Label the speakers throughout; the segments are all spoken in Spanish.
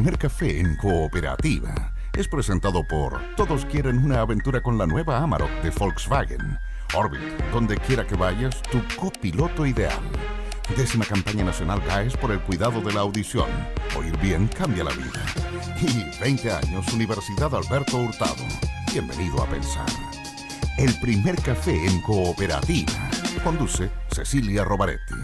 Speaker 1: primer café en Cooperativa es presentado por Todos quieren una aventura con la nueva Amarok de Volkswagen. Orbit, donde quiera que vayas, tu copiloto ideal. 10ª campaña nacional GAES por el cuidado de la audición. Oír bien cambia la vida. Y 20 años Universidad Alberto Hurtado. Bienvenido a pensar. El primer café en Cooperativa. Conduce Cecilia Robaretti.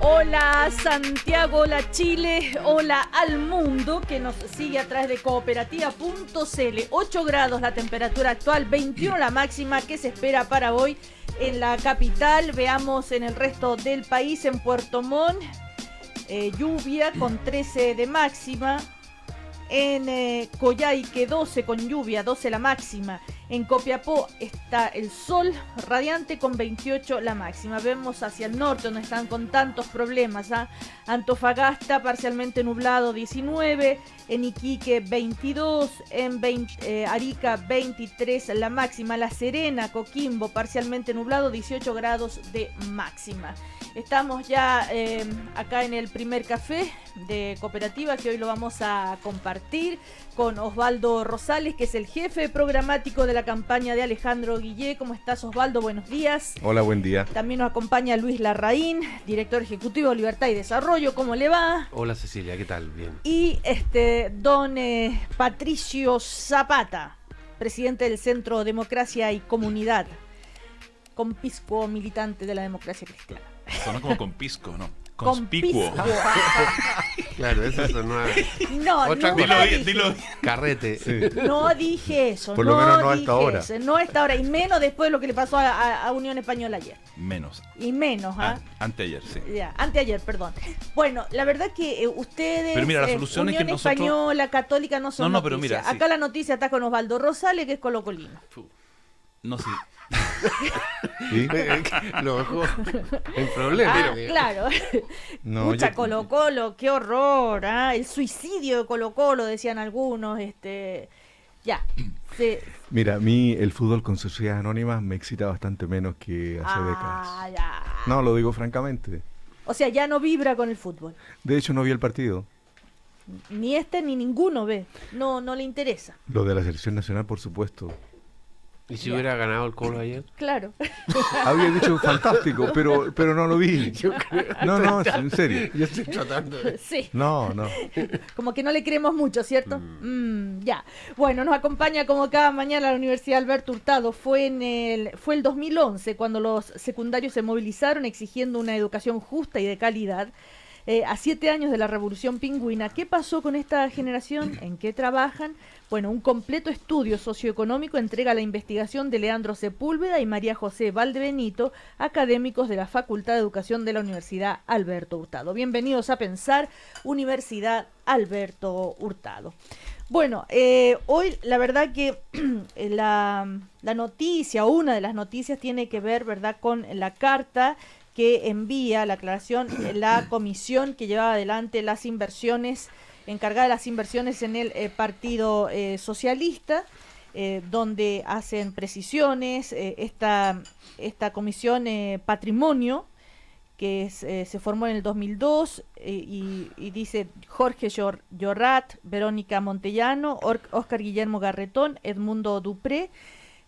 Speaker 2: Hola Santiago, hola Chile, hola al mundo que nos sigue a través de cooperativa.cl. 8 grados la temperatura actual, 21 la máxima que se espera para hoy en la capital. Veamos en el resto del país, en Puerto Montt, lluvia con 13 de máxima. En Coyhaique 12 con lluvia, 12 la máxima. En Copiapó está el sol radiante con 28 la máxima. Vemos hacia el norte donde están con tantos problemas. Antofagasta parcialmente nublado 19, en Iquique 22, en Arica 23 la máxima. La Serena, Coquimbo parcialmente nublado 18 grados de máxima. Estamos ya acá en el primer café de Cooperativa, que hoy lo vamos a compartir con Osvaldo Rosales, que es el jefe programático de la campaña de Alejandro Guillé. ¿Cómo estás, Osvaldo? Buenos días.
Speaker 3: Hola, buen día.
Speaker 2: También nos acompaña Luis Larraín, director ejecutivo de Libertad y Desarrollo. ¿Cómo le va?
Speaker 4: Hola, Cecilia, ¿qué tal? Bien.
Speaker 2: Y don Patricio Zapata, presidente del Centro Democracia y Comunidad, conpiscuo militante de la democracia cristiana.
Speaker 5: Sonó como con pisco, ¿no?
Speaker 2: Conspicuo.
Speaker 4: Claro, eso sonó a...
Speaker 2: No,
Speaker 4: Otra
Speaker 2: no
Speaker 4: cosa.
Speaker 5: Dilo.
Speaker 4: Carrete.
Speaker 3: Sí.
Speaker 2: No dije eso.
Speaker 3: Por lo menos no a
Speaker 2: dije
Speaker 3: esta hora.
Speaker 2: eso, no a esta hora, y menos después de lo que le pasó a Unión Española ayer.
Speaker 5: Menos.
Speaker 2: Y menos,
Speaker 5: Anteayer, sí.
Speaker 2: Ya, anteayer, perdón. Bueno, la verdad que ustedes,
Speaker 5: Pero mira, la solución es
Speaker 2: Unión
Speaker 5: que nosotros...
Speaker 2: Española, Católica, no son
Speaker 5: No, pero
Speaker 2: noticias.
Speaker 5: mira, sí.
Speaker 2: Acá la noticia está con Osvaldo Rosales, que es colocolino.
Speaker 5: No, sí.
Speaker 3: ¿Sí?
Speaker 4: Lo dejó en problema.
Speaker 2: Claro.
Speaker 3: No,
Speaker 2: Mucha
Speaker 3: yo-
Speaker 2: Colo-Colo, qué horror, el suicidio de Colo-Colo, decían algunos, ya. Sí.
Speaker 3: Mira, a mí el fútbol con sociedades anónimas me excita bastante menos que hace décadas.
Speaker 2: Ya.
Speaker 3: No, lo digo francamente.
Speaker 2: O sea, ya no vibra con el fútbol.
Speaker 3: De hecho, no vi el partido.
Speaker 2: Ni ni ninguno ve. No le interesa.
Speaker 3: Lo de la selección nacional, por supuesto.
Speaker 4: ¿Y si hubiera ganado el Colo ayer?
Speaker 2: Claro.
Speaker 3: Había dicho fantástico, pero no lo vi. No, en serio.
Speaker 4: Yo estoy tratando de...
Speaker 2: Sí.
Speaker 3: No.
Speaker 2: Como que no le creemos mucho, ¿cierto? Ya. Bueno, nos acompaña como cada mañana la Universidad Alberto Hurtado. Fue el 2011 cuando los secundarios se movilizaron exigiendo una educación justa y de calidad. A 7 años de la Revolución Pingüina, ¿qué pasó con esta generación? ¿En qué trabajan? Bueno, un completo estudio socioeconómico entrega la investigación de Leandro Sepúlveda y María José Valdebenito, académicos de la Facultad de Educación de la Universidad Alberto Hurtado. Bienvenidos a Pensar, Universidad Alberto Hurtado. Bueno, hoy la verdad que la noticia, o una de las noticias, tiene que ver, ¿verdad?, con la carta que envía la aclaración la comisión que llevaba adelante las inversiones, encargada de las inversiones en el Partido Socialista, donde hacen precisiones, esta comisión Patrimonio, que se formó en el 2002, y dice Jorge Llorat, Verónica Montellano, Óscar Guillermo Garretón, Edmundo Dupré,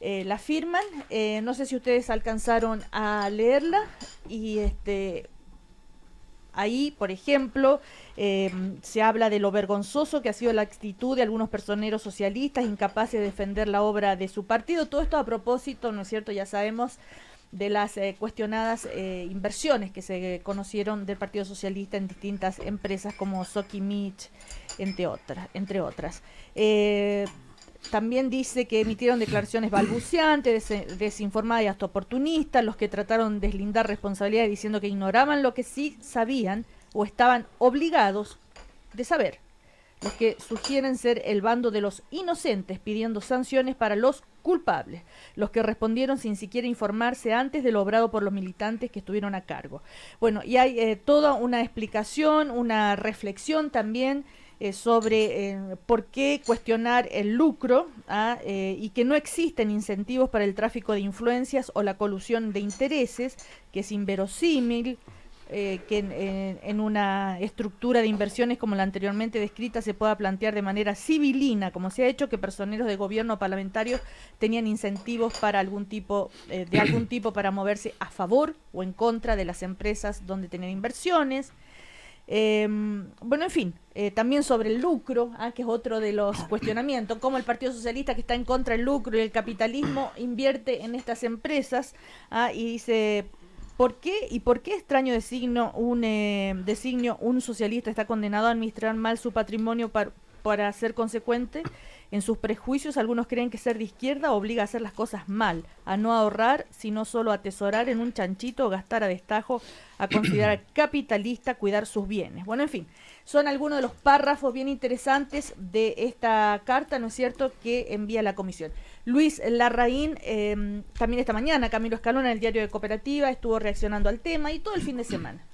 Speaker 2: la firman. No sé si ustedes alcanzaron a leerla, y ahí, por ejemplo, se habla de lo vergonzoso que ha sido la actitud de algunos personeros socialistas incapaces de defender la obra de su partido. Todo esto a propósito, ¿no es cierto?, ya sabemos, de las cuestionadas inversiones que se conocieron del Partido Socialista en distintas empresas como Sokimich, entre otras. También dice que emitieron declaraciones balbuceantes, desinformadas y hasta oportunistas, los que trataron de deslindar responsabilidades diciendo que ignoraban lo que sí sabían o estaban obligados de saber. Los que sugieren ser el bando de los inocentes pidiendo sanciones para los culpables. Los que respondieron sin siquiera informarse antes de lo obrado por los militantes que estuvieron a cargo. Bueno, y hay toda una explicación, una reflexión también sobre por qué cuestionar el lucro y que no existen incentivos para el tráfico de influencias o la colusión de intereses, que es inverosímil. Que en una estructura de inversiones como la anteriormente descrita se pueda plantear de manera civilina, como se ha hecho, que personeros de gobierno o parlamentarios tenían incentivos para algún tipo para moverse a favor o en contra de las empresas donde tenían inversiones. Bueno, en fin, también sobre el lucro, que es otro de los cuestionamientos, cómo el Partido Socialista, que está en contra del lucro y el capitalismo, invierte en estas empresas, y dice... ¿Por qué extraño designio un socialista está condenado a administrar mal su patrimonio para ser consecuente? En sus prejuicios, algunos creen que ser de izquierda obliga a hacer las cosas mal, a no ahorrar, sino solo atesorar en un chanchito, gastar a destajo, a considerar capitalista, cuidar sus bienes. Bueno, en fin, son algunos de los párrafos bien interesantes de esta carta, ¿no es cierto?, que envía la comisión. Luis Larraín, también esta mañana, Camilo Escalona, en el diario de Cooperativa, estuvo reaccionando al tema y todo el fin de semana.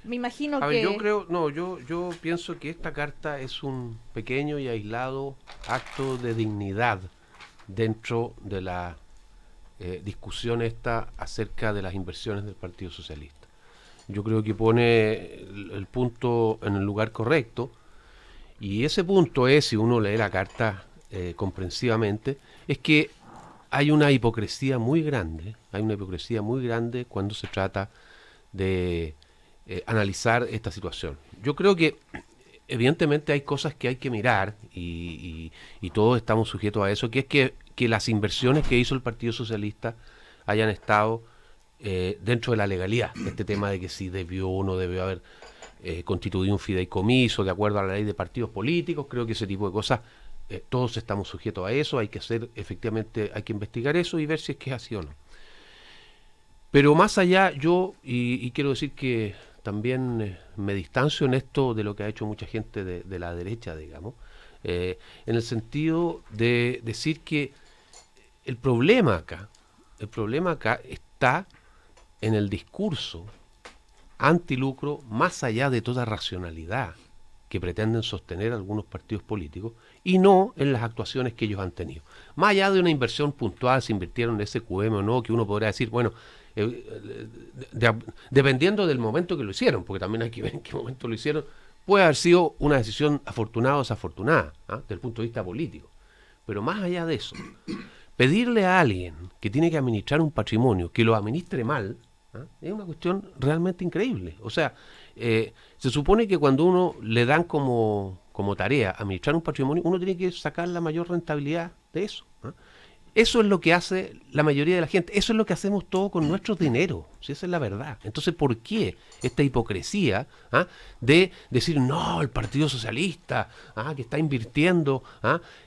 Speaker 2: Me imagino que...
Speaker 4: yo pienso que esta carta es un pequeño y aislado acto de dignidad dentro de la discusión esta acerca de las inversiones del Partido Socialista. Yo creo que pone el punto en el lugar correcto, y ese punto es, si uno lee la carta comprensivamente, es que hay una hipocresía muy grande cuando se trata de analizar esta situación. Yo creo que evidentemente hay cosas que hay que mirar y todos estamos sujetos a eso, que es que las inversiones que hizo el Partido Socialista hayan estado dentro de la legalidad. Este tema de que si debió o no debió haber constituido un fideicomiso de acuerdo a la ley de partidos políticos, creo que ese tipo de cosas todos estamos sujetos a eso, hay que investigar eso y ver si es que es así o no. Pero más allá, yo, y quiero decir que también me distancio en esto de lo que ha hecho mucha gente de la derecha, digamos, en el sentido de decir que el problema acá está en el discurso antilucro, más allá de toda racionalidad que pretenden sostener algunos partidos políticos, y no en las actuaciones que ellos han tenido. Más allá de una inversión puntual, si invirtieron en SQM o no, que uno podrá decir, bueno, dependiendo del momento que lo hicieron, porque también hay que ver en qué momento lo hicieron, puede haber sido una decisión afortunada o desafortunada, desde el punto de vista político. Pero más allá de eso, pedirle a alguien que tiene que administrar un patrimonio que lo administre mal, es una cuestión realmente increíble. O sea, se supone que cuando uno le dan como tarea administrar un patrimonio, uno tiene que sacar la mayor rentabilidad de eso. Eso es lo que hace la mayoría de la gente, eso es lo que hacemos todos con nuestros dineros, si esa es la verdad. Entonces, ¿por qué esta hipocresía de decir, no, el Partido Socialista, que está invirtiendo,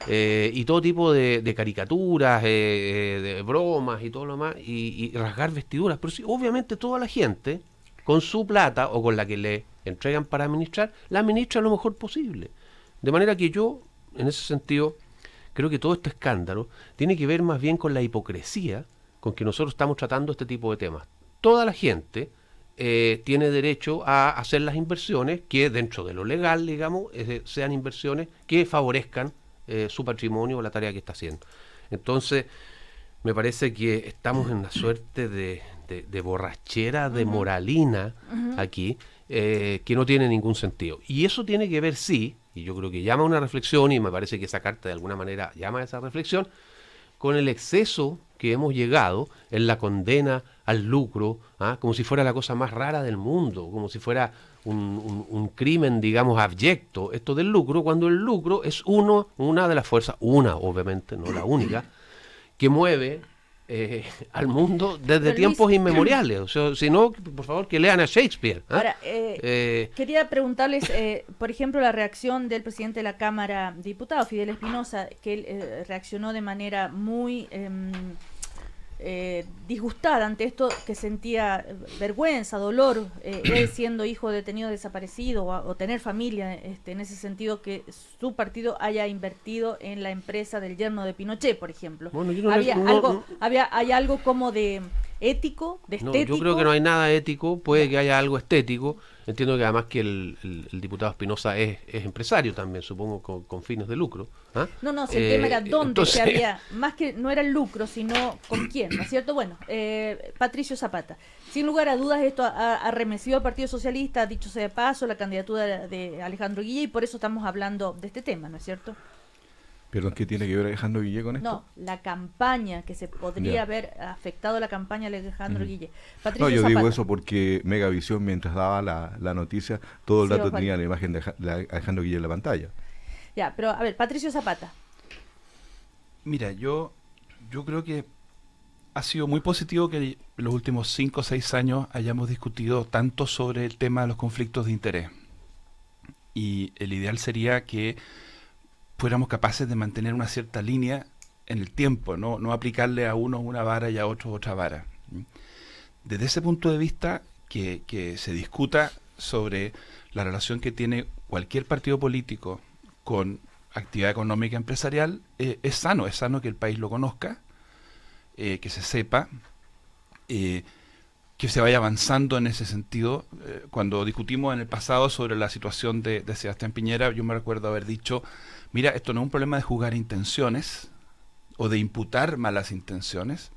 Speaker 4: y todo tipo de caricaturas, de bromas y todo lo más, y rasgar vestiduras? Pero sí, obviamente toda la gente, con su plata o con la que le entregan para administrar, la administra lo mejor posible. De manera que yo, en ese sentido, creo que todo este escándalo tiene que ver más bien con la hipocresía con que nosotros estamos tratando este tipo de temas. Toda la gente tiene derecho a hacer las inversiones que dentro de lo legal, digamos, sean inversiones que favorezcan su patrimonio o la tarea que está haciendo. Entonces, me parece que estamos en una suerte de borrachera, de moralina aquí, que no tiene ningún sentido. Y eso tiene que ver, sí, y yo creo que llama a una reflexión, y me parece que esa carta de alguna manera llama a esa reflexión, con el exceso que hemos llegado en la condena al lucro, como si fuera la cosa más rara del mundo, como si fuera un crimen, digamos, abyecto, esto del lucro, cuando el lucro es una de las fuerzas, obviamente, no la única, que mueve al mundo desde tiempos inmemoriales. O sea, si no, por favor, que lean a Shakespeare.
Speaker 2: Ahora, quería preguntarles, por ejemplo, la reacción del presidente de la Cámara de Diputados, Fidel Espinosa, que él reaccionó de manera muy disgustada ante esto, que sentía vergüenza, dolor, él siendo hijo de detenido desaparecido o tener familia, en ese sentido, que su partido haya invertido en la empresa del yerno de Pinochet, por ejemplo. Bueno, hay algo como de ético, de
Speaker 4: No,
Speaker 2: estético.
Speaker 4: yo creo que no hay nada ético, puede que haya algo estético. Entiendo que además que el diputado Espinosa es empresario también, supongo, con fines de lucro. ¿Ah?
Speaker 2: No, si el tema era dónde
Speaker 4: entonces,
Speaker 2: se había, más que no era el lucro, sino con quién, ¿no es cierto? Bueno, Patricio Zapata. Sin lugar a dudas, esto ha arremecido al Partido Socialista, dicho sea de paso, la candidatura de Alejandro Guille, y por eso estamos hablando de este tema, ¿no es cierto?
Speaker 3: ¿Pero qué tiene que ver Alejandro Guille con esto?
Speaker 2: No, la campaña, que se podría
Speaker 3: Ya.
Speaker 2: haber afectado la campaña de Alejandro Guille.
Speaker 3: No, yo
Speaker 2: Zapata.
Speaker 3: digo eso porque Megavisión, mientras daba la noticia, todo el
Speaker 2: Sí,
Speaker 3: rato
Speaker 2: ojalá.
Speaker 3: tenía la imagen de Alejandro Guille en la pantalla.
Speaker 2: Ya, pero a ver, Patricio Zapata.
Speaker 5: Mira, yo creo que ha sido muy positivo que en los últimos 5 o 6 años hayamos discutido tanto sobre el tema de los conflictos de interés. Y el ideal sería que fuéramos capaces de mantener una cierta línea en el tiempo, no aplicarle a unos una vara y a otros otra vara. Desde ese punto de vista, que se discuta sobre la relación que tiene cualquier partido político con actividad económica empresarial, es sano que el país lo conozca, que se sepa, que se vaya avanzando en ese sentido. Cuando discutimos en el pasado sobre la situación de Sebastián Piñera, yo me recuerdo haber dicho, mira, esto no es un problema de juzgar intenciones o de imputar malas intenciones,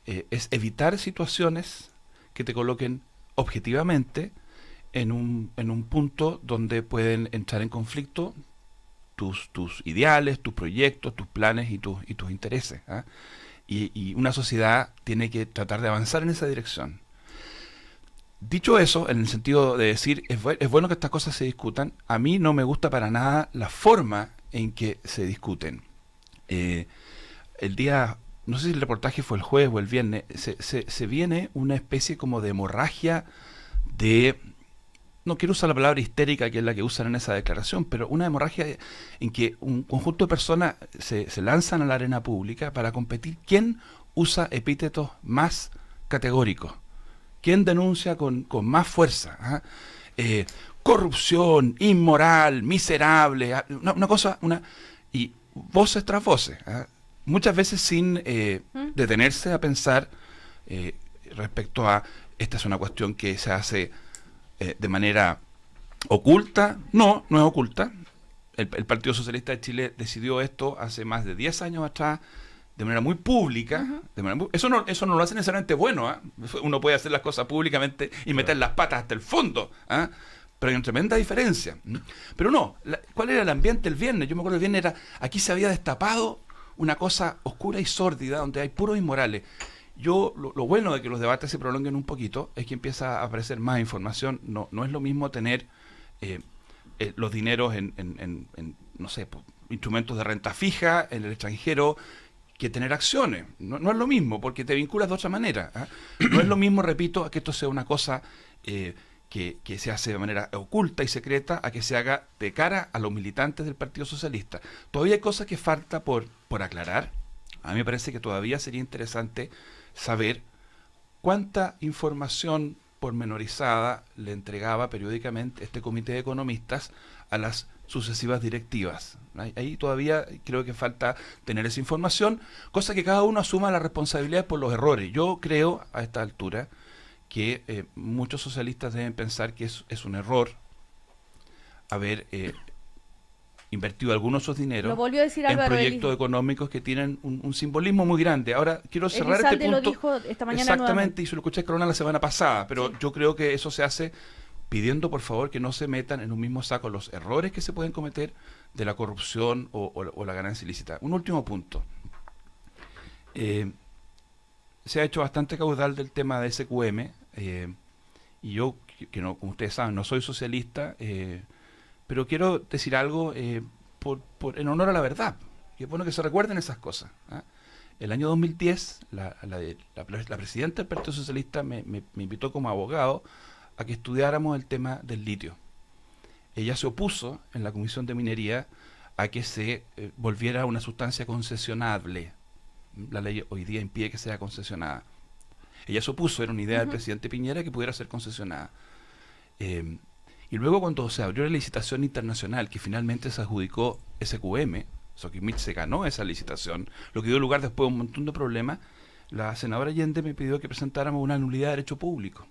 Speaker 5: es evitar situaciones que te coloquen objetivamente en un punto donde pueden entrar en conflicto tus ideales, tus proyectos, tus planes y tus intereses. ¿Ah? Y una sociedad tiene que tratar de avanzar en esa dirección. Dicho eso, en el sentido de decir, es bueno que estas cosas se discutan, a mí no me gusta para nada la forma en que se discuten. El día, no sé si el reportaje fue el jueves o el viernes, se viene una especie como de hemorragia de, no quiero usar la palabra histérica, que es la que usan en esa declaración, pero una hemorragia en que un conjunto de personas se lanzan a la arena pública para competir quién usa epítetos más categóricos, quién denuncia con más fuerza. ¿Ah? Corrupción, inmoral, miserable, una cosa, y voces tras voces, ¿ah? Muchas veces sin detenerse a pensar respecto a, esta es una cuestión que se hace de manera oculta. No es oculta. El Partido Socialista de Chile decidió esto hace más de 10 años atrás, de manera muy pública. Eso no lo hace necesariamente bueno. ¿Eh? Uno puede hacer las cosas públicamente y meter las patas hasta el fondo. ¿Eh? Pero hay una tremenda diferencia. Pero no, ¿cuál era el ambiente el viernes? Yo me acuerdo el viernes aquí se había destapado una cosa oscura y sórdida donde hay puros inmorales. Lo bueno de que los debates se prolonguen un poquito es que empieza a aparecer más información. No es lo mismo tener los dineros en no sé, instrumentos de renta fija en el extranjero que tener acciones. No es lo mismo, porque te vinculas de otra manera. ¿Eh? No es lo mismo, repito, a que esto sea una cosa que se hace de manera oculta y secreta, a que se haga de cara a los militantes del Partido Socialista. Todavía hay cosas que falta por aclarar. A mí me parece que todavía sería interesante saber cuánta información pormenorizada le entregaba periódicamente este comité de economistas a las sucesivas directivas. Ahí todavía creo que falta tener esa información, cosa que cada uno asuma la responsabilidad por los errores. Yo creo a esta altura que muchos socialistas deben pensar que es un error haber invertido algunos de esos dineros
Speaker 2: Lo volvió a decir
Speaker 5: en
Speaker 2: Álvaro
Speaker 5: proyectos
Speaker 2: Elizalde.
Speaker 5: económicos que tienen un simbolismo muy grande. Ahora quiero cerrar este
Speaker 2: Elizalde lo
Speaker 5: punto.
Speaker 2: dijo esta mañana
Speaker 5: Exactamente,
Speaker 2: nuevamente.
Speaker 5: y se lo escuché a Corona la semana pasada, pero
Speaker 2: Sí.
Speaker 5: yo creo que eso se hace pidiendo por favor que no se metan en un mismo saco los errores que se pueden cometer de la corrupción o la ganancia ilícita. Un último punto. Se ha hecho bastante caudal del tema de SQM, y yo, que no, como ustedes saben, no soy socialista, pero quiero decir algo en honor a la verdad, que es bueno que se recuerden esas cosas. ¿Ah? El año 2010, la presidenta del Partido Socialista me invitó como abogado a que estudiáramos el tema del litio. Ella se opuso en la Comisión de Minería a que se volviera una sustancia concesionable. La ley hoy día impide que sea concesionada. Ella se opuso, era una idea del presidente Piñera que pudiera ser concesionada. Y luego cuando se abrió la licitación internacional, que finalmente se adjudicó SQM, Sokimich se ganó esa licitación, lo que dio lugar después a un montón de problemas, la senadora Allende me pidió que presentáramos una nulidad de derecho público.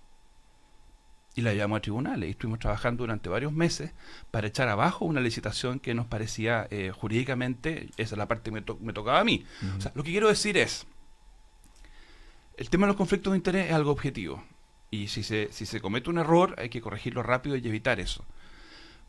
Speaker 5: Y la llevamos a tribunales y estuvimos trabajando durante varios meses para echar abajo una licitación que nos parecía jurídicamente, esa es la parte que me tocaba a mí. O sea, lo que quiero decir es, el tema de los conflictos de interés es algo objetivo. Y si se comete un error, hay que corregirlo rápido y evitar eso.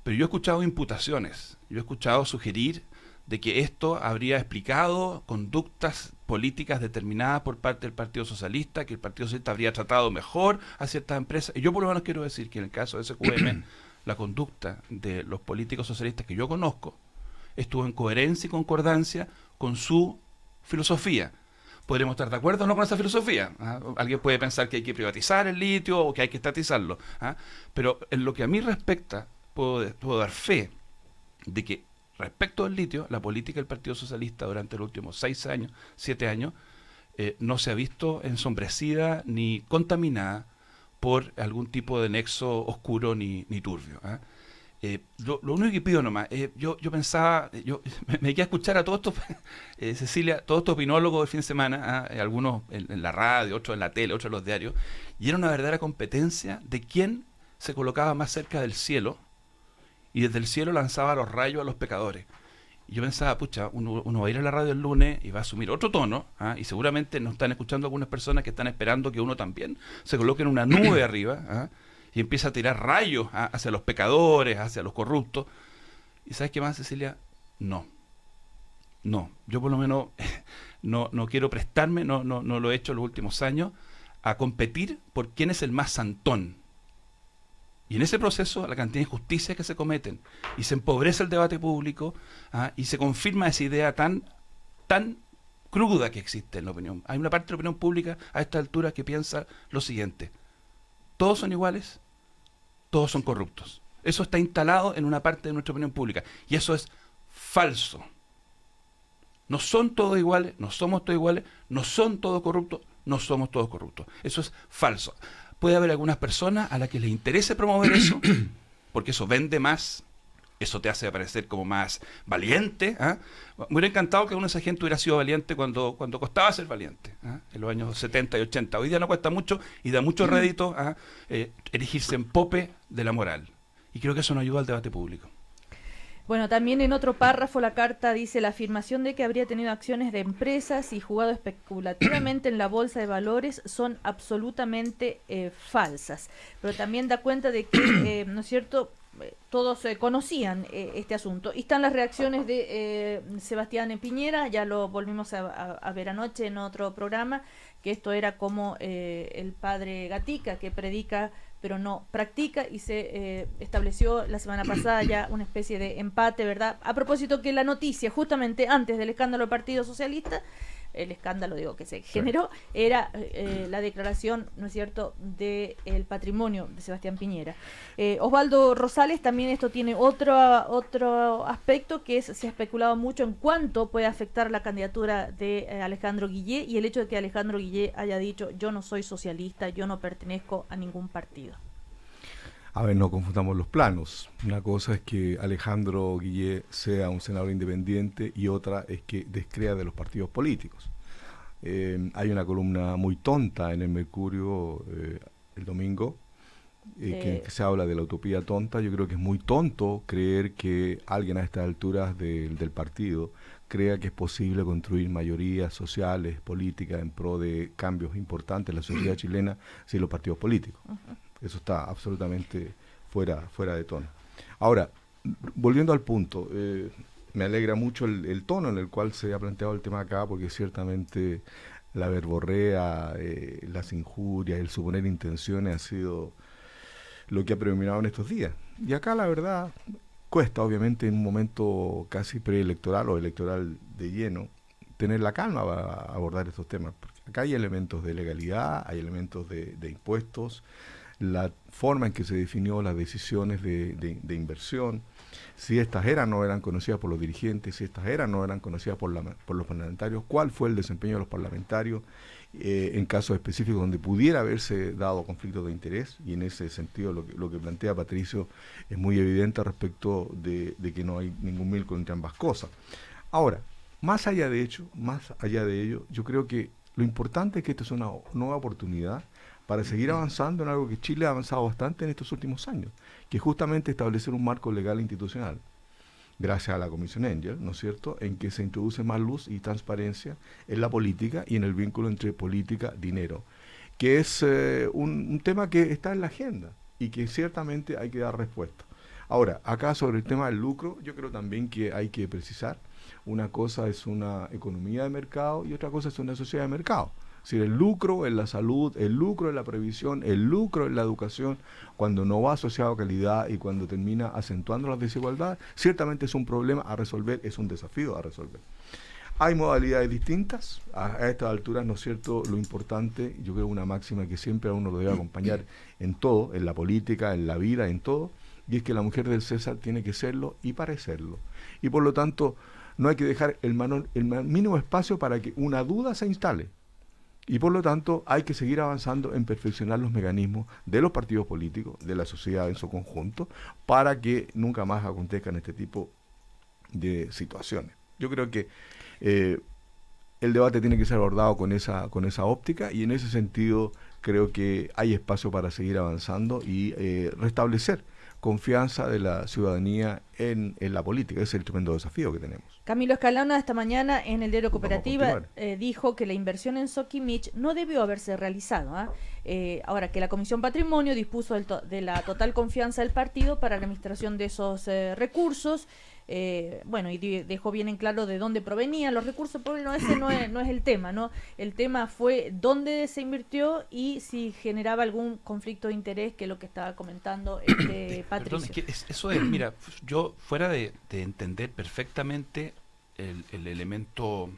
Speaker 5: Pero yo he escuchado imputaciones, yo he escuchado sugerir de que esto habría explicado conductas políticas determinadas por parte del Partido Socialista, que el Partido Socialista habría tratado mejor a ciertas empresas. Y yo por lo menos quiero decir que en el caso de SQM, la conducta de los políticos socialistas que yo conozco estuvo en coherencia y concordancia con su filosofía. Podremos estar de acuerdo o no con esa filosofía. Alguien puede pensar que hay que privatizar el litio o que hay que estatizarlo. Pero en lo que a mí respecta, puedo dar fe de que respecto al litio, la política del Partido Socialista durante los últimos 6 años, 7 años, no se ha visto ensombrecida ni contaminada por algún tipo de nexo oscuro ni turbio. Lo único que pido nomás, yo pensaba, me quedé a escuchar a todos estos, Cecilia, todos estos opinólogos del fin de semana, algunos en la radio, otros en la tele, otros en los diarios, y era una verdadera competencia de quién se colocaba más cerca del cielo, y desde el cielo lanzaba los rayos a los pecadores. Y yo pensaba, pucha, uno va a ir a la radio el lunes y va a asumir otro tono, y seguramente nos están escuchando algunas personas que están esperando que uno también se coloque en una nube arriba, y empieza a tirar rayos hacia los pecadores, hacia los corruptos. ¿Y sabes qué más, Cecilia? No, yo por lo menos no quiero prestarme, no lo he hecho en los últimos años, a competir por quién es el más santón. Y en ese proceso, la cantidad de injusticias que se cometen, y se empobrece el debate público, y se confirma esa idea tan cruda que existe en la opinión. Hay una parte de la opinión pública a esta altura que piensa lo siguiente: todos son iguales, todos son corruptos. Eso está instalado en una parte de nuestra opinión pública, y eso es falso. No son todos iguales, no somos todos iguales, no son todos corruptos, no somos todos corruptos. Eso es falso. Puede haber algunas personas a las que les interese promover eso, porque eso vende más, eso te hace parecer como más valiente. Me hubiera encantado que uno de esa gente hubiera sido valiente cuando costaba ser valiente, en los años 70 y 80. Hoy día no cuesta mucho y da mucho rédito erigirse en pope de la moral. Y creo que eso no ayuda al debate público.
Speaker 2: Bueno, también en otro párrafo la carta dice: la afirmación de que habría tenido acciones de empresas y jugado especulativamente en la bolsa de valores son absolutamente falsas. Pero también da cuenta de que, ¿no es cierto?, todos conocían este asunto. Y están las reacciones de Sebastián Piñera, ya lo volvimos a ver anoche en otro programa, que esto era como el padre Gatica, que predica pero no practica, y se estableció la semana pasada ya una especie de empate, ¿verdad? A propósito que la noticia, justamente antes del escándalo del Partido Socialista, el escándalo, digo, que se generó, era la declaración, ¿no es cierto?, del patrimonio de Sebastián Piñera. Osvaldo Rosales, también esto tiene otro aspecto, que se ha especulado mucho en cuánto puede afectar la candidatura de Alejandro Guillé, y el hecho de que Alejandro Guillé haya dicho: yo no soy socialista, yo no pertenezco a ningún partido.
Speaker 3: A ver, no confundamos los planos. Una cosa es que Alejandro Guillé sea un senador independiente y otra es que descrea de los partidos políticos. Hay una columna muy tonta en el Mercurio el domingo que se habla de la utopía tonta. Yo creo que es muy tonto creer que alguien a estas alturas del partido crea que es posible construir mayorías sociales, políticas en pro de cambios importantes en la sociedad chilena sin los partidos políticos. Eso está absolutamente fuera de tono. Ahora, volviendo al punto, me alegra mucho el tono en el cual se ha planteado el tema acá, porque ciertamente la verborrea, las injurias, el suponer intenciones ha sido lo que ha predominado en estos días. Y acá la verdad cuesta, obviamente, en un momento casi preelectoral o electoral de lleno, tener la calma para abordar estos temas. Porque acá hay elementos de legalidad, hay elementos de impuestos, la forma en que se definió las decisiones de inversión, si estas eran o no eran conocidas por los dirigentes, si estas eran o no eran conocidas por los parlamentarios, cuál fue el desempeño de los parlamentarios en casos específicos donde pudiera haberse dado conflictos de interés, y en ese sentido lo que plantea Patricio es muy evidente respecto de que no hay ningún vínculo entre ambas cosas. Ahora, más allá de ello, yo creo que Lo importante es que esta es una nueva oportunidad para seguir avanzando en algo que Chile ha avanzado bastante en estos últimos años, que es justamente establecer un marco legal e institucional, gracias a la Comisión Engel, ¿no es cierto?, en que se introduce más luz y transparencia en la política y en el vínculo entre política y dinero, que es un tema que está en la agenda y que ciertamente hay que dar respuesta. Ahora, acá sobre el tema del lucro, yo creo también que hay que precisar, una cosa es una economía de mercado y otra cosa es una sociedad de mercado. Es decir, el lucro en la salud, el lucro en la previsión, el lucro en la educación, cuando no va asociado a calidad y cuando termina acentuando las desigualdades, ciertamente es un problema a resolver, es un desafío a resolver. Hay modalidades distintas, a estas alturas, ¿no es cierto?, lo importante, yo creo una máxima que siempre a uno lo debe acompañar en todo, en la política, en la vida, en todo, y es que la mujer del César tiene que serlo y parecerlo. Y por lo tanto, no hay que dejar el mínimo espacio para que una duda se instale. Y por lo tanto, hay que seguir avanzando en perfeccionar los mecanismos de los partidos políticos, de la sociedad en su conjunto, para que nunca más acontezcan este tipo de situaciones. Yo creo que el debate tiene que ser abordado con esa óptica, y en ese sentido creo que hay espacio para seguir avanzando y restablecer confianza de la ciudadanía en la política. Ese es el tremendo desafío que tenemos.
Speaker 2: Camilo Escalona esta mañana en el diario Cooperativa dijo que la inversión en Soquimich no debió haberse realizado. Ahora que la Comisión Patrimonio dispuso de la total confianza del partido para la administración de esos recursos. Bueno, y dejó bien en claro de dónde provenían los recursos, pero ese no es el tema, ¿no? El tema fue dónde se invirtió y si generaba algún conflicto de interés, que es lo que estaba comentando Patricio.
Speaker 5: Perdón, eso es, mira, yo fuera de entender perfectamente el elemento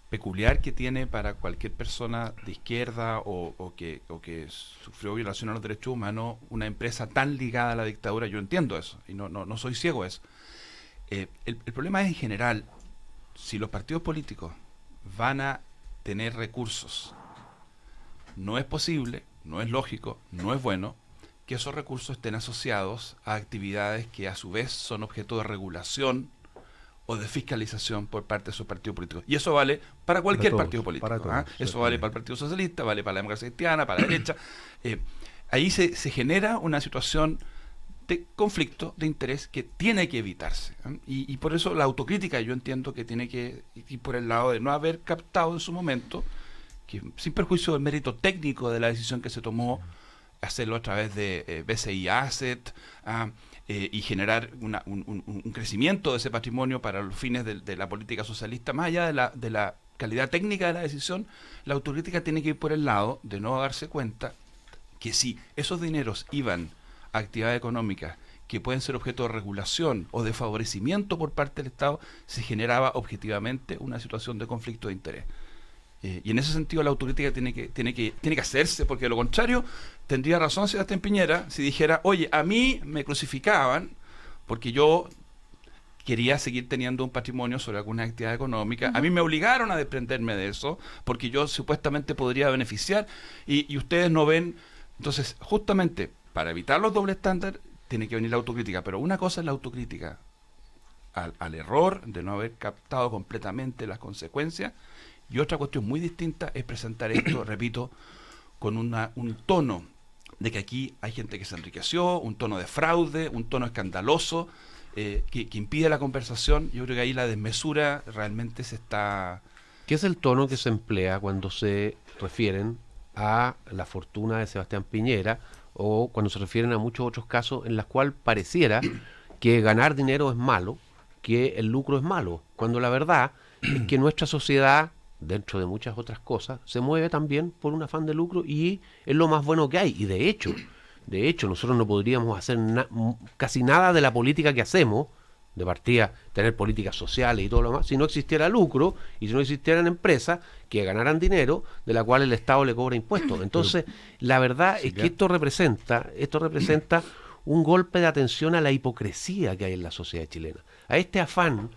Speaker 5: peculiar que tiene para cualquier persona de izquierda o que sufrió violación a los derechos humanos una empresa tan ligada a la dictadura, yo entiendo eso y no soy ciego a eso. El problema es en general, si los partidos políticos van a tener recursos, no es posible, no es lógico, no es bueno que esos recursos estén asociados a actividades que a su vez son objeto de regulación o de fiscalización por parte de esos partidos políticos. Y eso vale para cualquier partido político. Para todos, eso vale para el Partido Socialista, vale para la democracia cristiana, para la derecha. Ahí se genera una situación de conflicto de interés que tiene que evitarse. Y por eso la autocrítica yo entiendo que tiene que ir por el lado de no haber captado en su momento, que sin perjuicio del mérito técnico de la decisión que se tomó, hacerlo a través de BCI Asset, y generar un crecimiento de ese patrimonio para los fines de la política socialista, más allá de la calidad técnica de la decisión. La autocrítica tiene que ir por el lado de no darse cuenta que si esos dineros iban a actividades económicas que pueden ser objeto de regulación o de favorecimiento por parte del Estado, se generaba objetivamente una situación de conflicto de interés. Y en ese sentido la autocrítica tiene que hacerse, porque de lo contrario tendría razón Sebastián Piñera si dijera, oye, a mí me crucificaban porque yo quería seguir teniendo un patrimonio sobre alguna actividad económica, a mí me obligaron a desprenderme de eso porque yo supuestamente podría beneficiar y ustedes no ven. Entonces, justamente para evitar los dobles estándares tiene que venir la autocrítica, pero una cosa es la autocrítica al error de no haber captado completamente las consecuencias. Y otra cuestión muy distinta es presentar esto, repito, con un tono de que aquí hay gente que se enriqueció, un tono de fraude, un tono escandaloso, que impide la conversación. Yo creo que ahí la desmesura realmente se está...
Speaker 4: ¿Qué es el tono que se emplea cuando se refieren a la fortuna de Sebastián Piñera o cuando se refieren a muchos otros casos en los cuales pareciera que ganar dinero es malo, que el lucro es malo, cuando la verdad es que nuestra sociedad, dentro de muchas otras cosas, se mueve también por un afán de lucro y es lo más bueno que hay? Y de hecho nosotros no podríamos hacer casi nada de la política que hacemos, de partida tener políticas sociales y todo lo demás, si no existiera lucro y si no existieran empresas que ganaran dinero de la cual el Estado le cobra impuestos. Entonces, la verdad es que esto representa un golpe de atención a la hipocresía que hay en la sociedad chilena, a este afán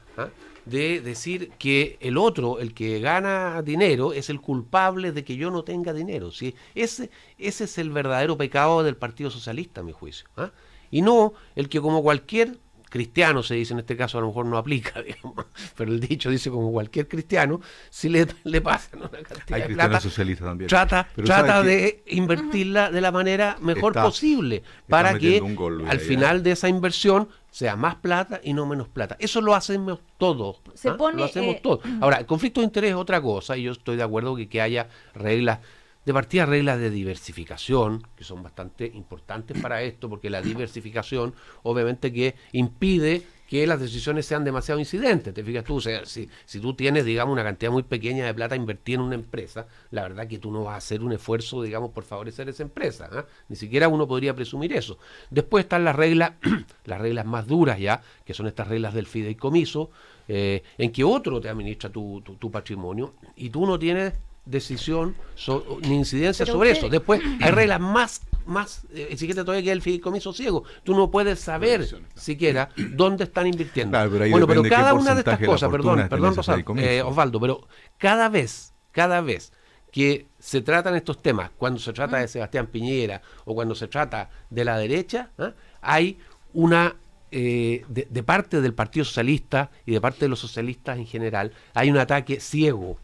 Speaker 4: de decir que el otro, el que gana dinero, es el culpable de que yo no tenga dinero. ¿Sí? Ese es el verdadero pecado del Partido Socialista, a mi juicio. Y no el que, como cualquier cristiano, se dice en este caso, a lo mejor no aplica, digamos, pero el dicho dice como cualquier cristiano, si le pasan una cantidad
Speaker 3: Hay
Speaker 4: de
Speaker 3: cristianos
Speaker 4: plata,
Speaker 3: socialistas también.
Speaker 4: trata de invertirla de la manera mejor posible, para que al final de esa inversión sea más plata y no menos plata. Eso lo hacemos todos. Lo hacemos todos. Ahora, el conflicto de interés es otra cosa, y yo estoy de acuerdo que haya reglas, de partida reglas de diversificación, que son bastante importantes para esto, porque la diversificación obviamente que impide que las decisiones sean demasiado incidentes. Te fijas tú, o sea, si tú tienes, digamos, una cantidad muy pequeña de plata invertida en una empresa, la verdad que tú no vas a hacer un esfuerzo, digamos, por favorecer esa empresa, ¿eh? Ni siquiera uno podría presumir eso. Después están las reglas más duras ya, que son estas reglas del fideicomiso, en que otro te administra tu patrimonio, y tú no tienes decisión ni incidencia sobre eso. Después hay reglas más exigentes todavía, que el fideicomiso ciego. Tú no puedes saber siquiera dónde están invirtiendo.
Speaker 3: Claro,
Speaker 4: pero cada una de estas cosas, perdón Osvaldo, pero cada vez que se tratan estos temas, cuando se trata de Sebastián Piñera o cuando se trata de la derecha, hay una de parte del Partido Socialista y de parte de los socialistas en general, hay un ataque ciego,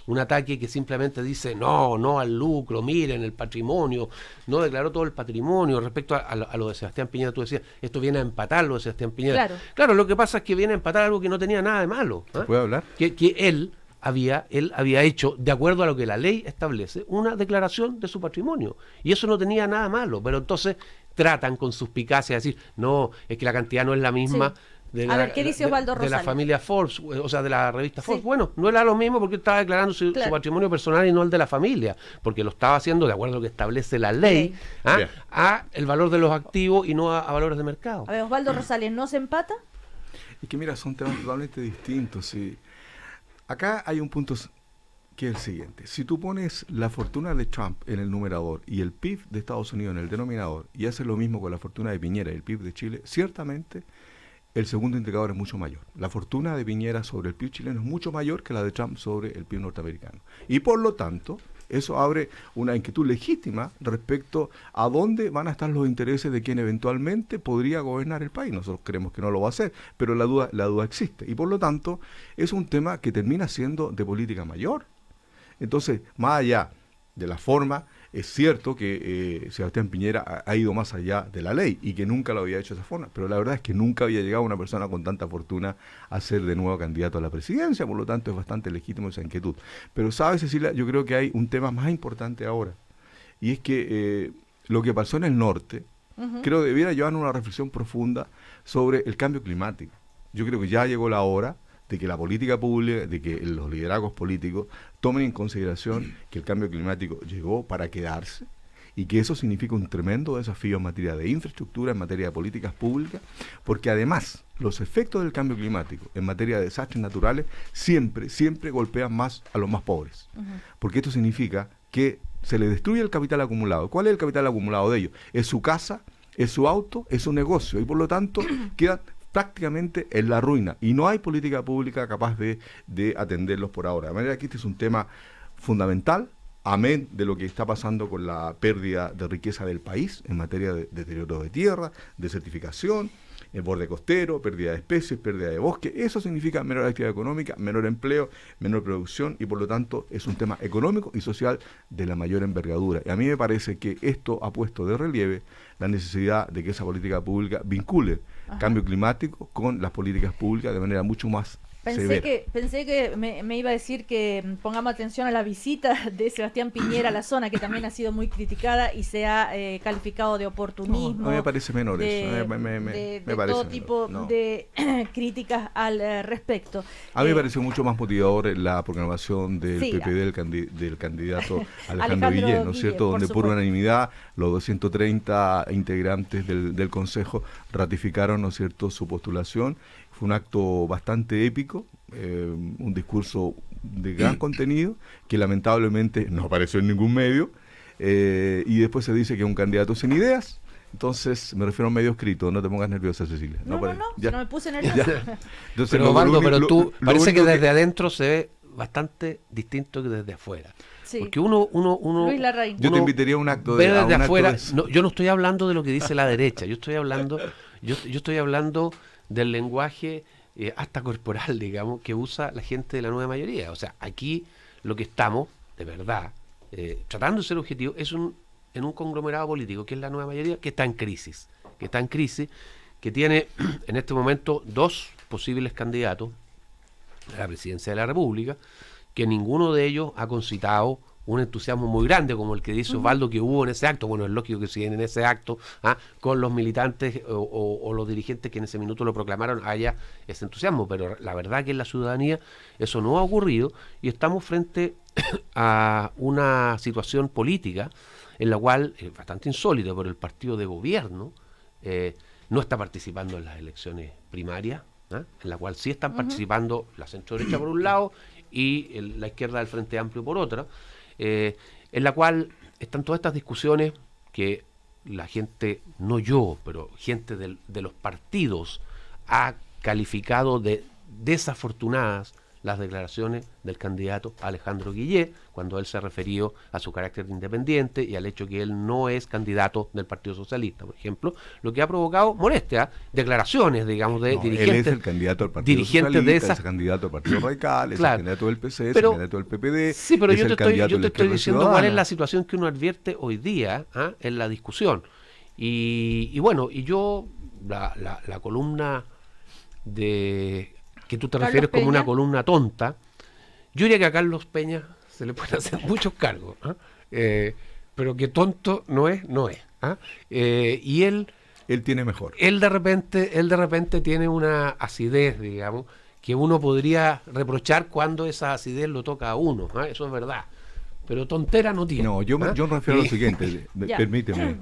Speaker 4: un ataque que simplemente dice no al lucro, miren el patrimonio, no declaró todo el patrimonio. Respecto a lo de Sebastián Piñera, tú decías, esto viene a empatar lo de Sebastián Piñera. Claro, lo que pasa es que viene a empatar algo que no tenía nada de malo.
Speaker 3: ¿Puede hablar?
Speaker 4: Que él había hecho, de acuerdo a lo que la ley establece, una declaración de su patrimonio, y eso no tenía nada malo, pero entonces tratan con suspicacia de decir, no, es que la cantidad no es la misma. Sí.
Speaker 2: ¿Qué dice Osvaldo Rosales?
Speaker 4: De la familia Forbes, o sea, de la revista Forbes. Sí. Bueno, no era lo mismo porque estaba declarando su patrimonio personal y no el de la familia, porque lo estaba haciendo de acuerdo a lo que establece la ley, a el valor de los activos y no a valores de mercado.
Speaker 2: A ver, Osvaldo Rosales, ¿no se empata?
Speaker 3: Es que mira, son temas totalmente distintos. Sí. Acá hay un punto que es el siguiente. Si tú pones la fortuna de Trump en el numerador y el PIB de Estados Unidos en el denominador, y haces lo mismo con la fortuna de Piñera y el PIB de Chile, ciertamente el segundo indicador es mucho mayor. La fortuna de Piñera sobre el PIB chileno es mucho mayor que la de Trump sobre el PIB norteamericano. Y por lo tanto, eso abre una inquietud legítima respecto a dónde van a estar los intereses de quien eventualmente podría gobernar el país. Nosotros creemos que no lo va a hacer, pero la duda existe. Y por lo tanto, es un tema que termina siendo de política mayor. Entonces, más allá de la forma, es cierto que Sebastián Piñera ha ido más allá de la ley y que nunca lo había hecho de esa forma, pero la verdad es que nunca había llegado una persona con tanta fortuna a ser de nuevo candidato a la presidencia, por lo tanto es bastante legítimo esa inquietud. Pero sabes, Cecilia, yo creo que hay un tema más importante ahora, y es que lo que pasó en el norte, creo que debiera llevarnos una reflexión profunda sobre el cambio climático. Yo creo que ya llegó la hora de que la política pública, de que los liderazgos políticos tomen en consideración que el cambio climático llegó para quedarse y que eso significa un tremendo desafío en materia de infraestructura, en materia de políticas públicas, porque además los efectos del cambio climático en materia de desastres naturales siempre golpean más a los más pobres, porque esto significa que se le destruye el capital acumulado. ¿Cuál es el capital acumulado de ellos? Es su casa, es su auto, es su negocio, y por lo tanto quedan prácticamente en la ruina, y no hay política pública capaz de atenderlos por ahora. De manera que este es un tema fundamental, amén de lo que está pasando con la pérdida de riqueza del país en materia de deterioro de tierra, desertificación, el borde costero, pérdida de especies, pérdida de bosque. Eso significa menor actividad económica, menor empleo, menor producción, y por lo tanto es un tema económico y social de la mayor envergadura. Y a mí me parece que esto ha puesto de relieve la necesidad de que esa política pública vincule cambio climático con las políticas públicas de manera mucho más severa.
Speaker 2: Pensé que me iba a decir que pongamos atención a la visita de Sebastián Piñera a la zona, que también ha sido muy criticada y se ha calificado de oportunismo.
Speaker 3: No me parece menor eso.
Speaker 2: Me parece todo tipo de críticas al respecto.
Speaker 3: A mí me pareció mucho más motivador la proclamación del PPD del candidato Alejandro Guillén, ¿no es cierto? Donde por unanimidad los 230 integrantes del Consejo ratificaron, ¿no es cierto?, su postulación. Fue un acto bastante épico, un discurso de gran contenido, que lamentablemente no apareció en ningún medio, y después se dice que es un candidato sin ideas. Entonces, me refiero a un medio escrito, no te pongas nerviosa, Cecilia.
Speaker 2: No me puse nerviosa.
Speaker 3: Entonces,
Speaker 4: pero Osvaldo, tú parece que desde adentro se ve bastante distinto que desde afuera. Sí. Porque uno
Speaker 2: Luis Larraín.
Speaker 3: Yo te invitaría a un acto
Speaker 4: de afuera. No, yo no estoy hablando de lo que dice la derecha, yo estoy hablando del lenguaje hasta corporal, digamos, que usa la gente de la nueva mayoría. O sea, aquí lo que estamos, de verdad, tratando de ser objetivo, es en un conglomerado político, que es la nueva mayoría, que está en crisis, que tiene en este momento 2 posibles candidatos a la presidencia de la República, que ninguno de ellos ha concitado un entusiasmo muy grande, como el que dice Osvaldo que hubo en ese acto. Bueno, es lógico que si en ese acto, con los militantes o los dirigentes que en ese minuto lo proclamaron, haya ese entusiasmo, pero la verdad que en la ciudadanía eso no ha ocurrido, y estamos frente a una situación política en la cual es bastante insólita, pero el partido de gobierno no está participando en las elecciones primarias, en la cual sí están participando la centro derecha por un lado y la izquierda del Frente Amplio por otra, en la cual están todas estas discusiones que la gente, no yo, pero gente de los partidos ha calificado de desafortunadas las declaraciones del candidato Alejandro Guillé, cuando él se ha referido a su carácter independiente y al hecho que él no es candidato del Partido Socialista, por ejemplo, lo que ha provocado molestia, declaraciones, digamos, de dirigentes.
Speaker 3: Él es el candidato del Partido Socialista, es el candidato del Partido Radical, es el candidato del PC, es el candidato del PPD.
Speaker 4: Sí, pero yo te estoy diciendo cuál es la situación que uno advierte hoy día en la discusión. Y bueno, y yo, la columna de que tú te
Speaker 2: Carlos
Speaker 4: refieres como
Speaker 2: Peña.
Speaker 4: una columna tonta, yo diría que a Carlos Peña se le pueden hacer muchos cargos, pero que tonto no es. Y él
Speaker 3: tiene mejor.
Speaker 4: Él de repente tiene una acidez, digamos, que uno podría reprochar cuando esa acidez lo toca a uno, eso es verdad. Pero tontera no tiene.
Speaker 3: No, yo me refiero a lo siguiente, permíteme.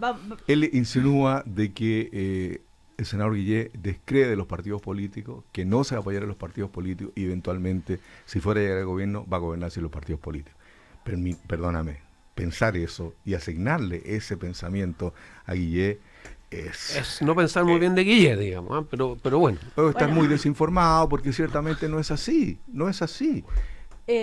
Speaker 3: Él insinúa de que el senador Guillé descree de los partidos políticos, que no se va a apoyar a los partidos políticos y eventualmente, si fuera a llegar al gobierno, va a gobernar sin los partidos políticos. Perdóname, pensar eso y asignarle ese pensamiento a Guillé es
Speaker 4: no pensar muy bien de Guillé, digamos, pero bueno.
Speaker 3: Puedo estar muy desinformado porque ciertamente no es así.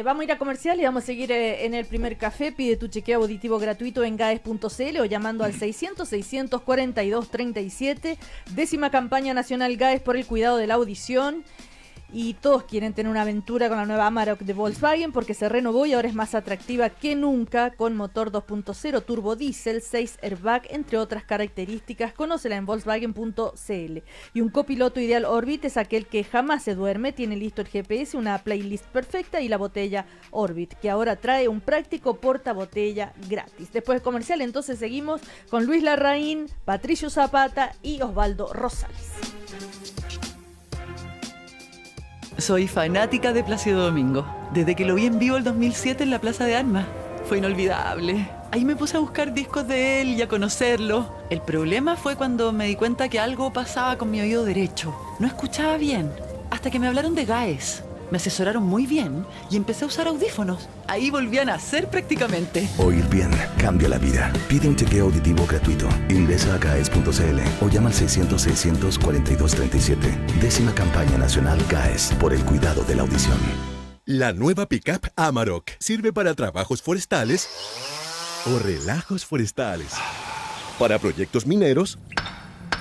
Speaker 2: Vamos a ir a comercial y vamos a seguir en el primer café. Pide tu chequeo auditivo gratuito en GAES.cl o llamando al 600-642-37. 10ª campaña nacional GAES por el cuidado de la audición. Y todos quieren tener una aventura con la nueva Amarok de Volkswagen porque se renovó y ahora es más atractiva que nunca, con motor 2.0, turbo diésel, 6 airbag, entre otras características. Conócela en Volkswagen.cl. Y un copiloto ideal Orbit es aquel que jamás se duerme, tiene listo el GPS, una playlist perfecta y la botella Orbit, que ahora trae un práctico portabotella gratis. Después de comercial, entonces seguimos con Luis Larraín, Patricio Zapata y Osvaldo Rosales.
Speaker 6: Soy fanática de Plácido Domingo. Desde que lo vi en vivo el 2007 en la Plaza de Armas. Fue inolvidable. Ahí me puse a buscar discos de él y a conocerlo. El problema fue cuando me di cuenta que algo pasaba con mi oído derecho. No escuchaba bien. Hasta que me hablaron de GAES. Me asesoraron muy bien y empecé a usar audífonos. Ahí volví a nacer prácticamente.
Speaker 7: Oír bien cambia la vida. Pide un chequeo auditivo gratuito. Ingresa a GAES.cl o llama al 600-642-37. 10ª campaña nacional GAES por el cuidado de la audición.
Speaker 8: La nueva pickup Amarok sirve para trabajos forestales o relajos forestales, para proyectos mineros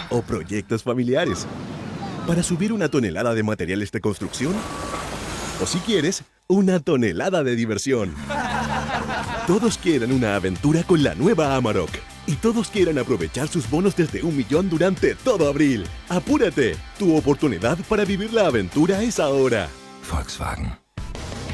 Speaker 8: o proyectos familiares, para subir 1 tonelada de materiales de construcción o, si quieres, 1 tonelada de diversión. Todos quieren una aventura con la nueva Amarok y todos quieren aprovechar sus bonos desde 1 millón durante todo abril. ¡Apúrate! Tu oportunidad para vivir la aventura es ahora.
Speaker 7: Volkswagen.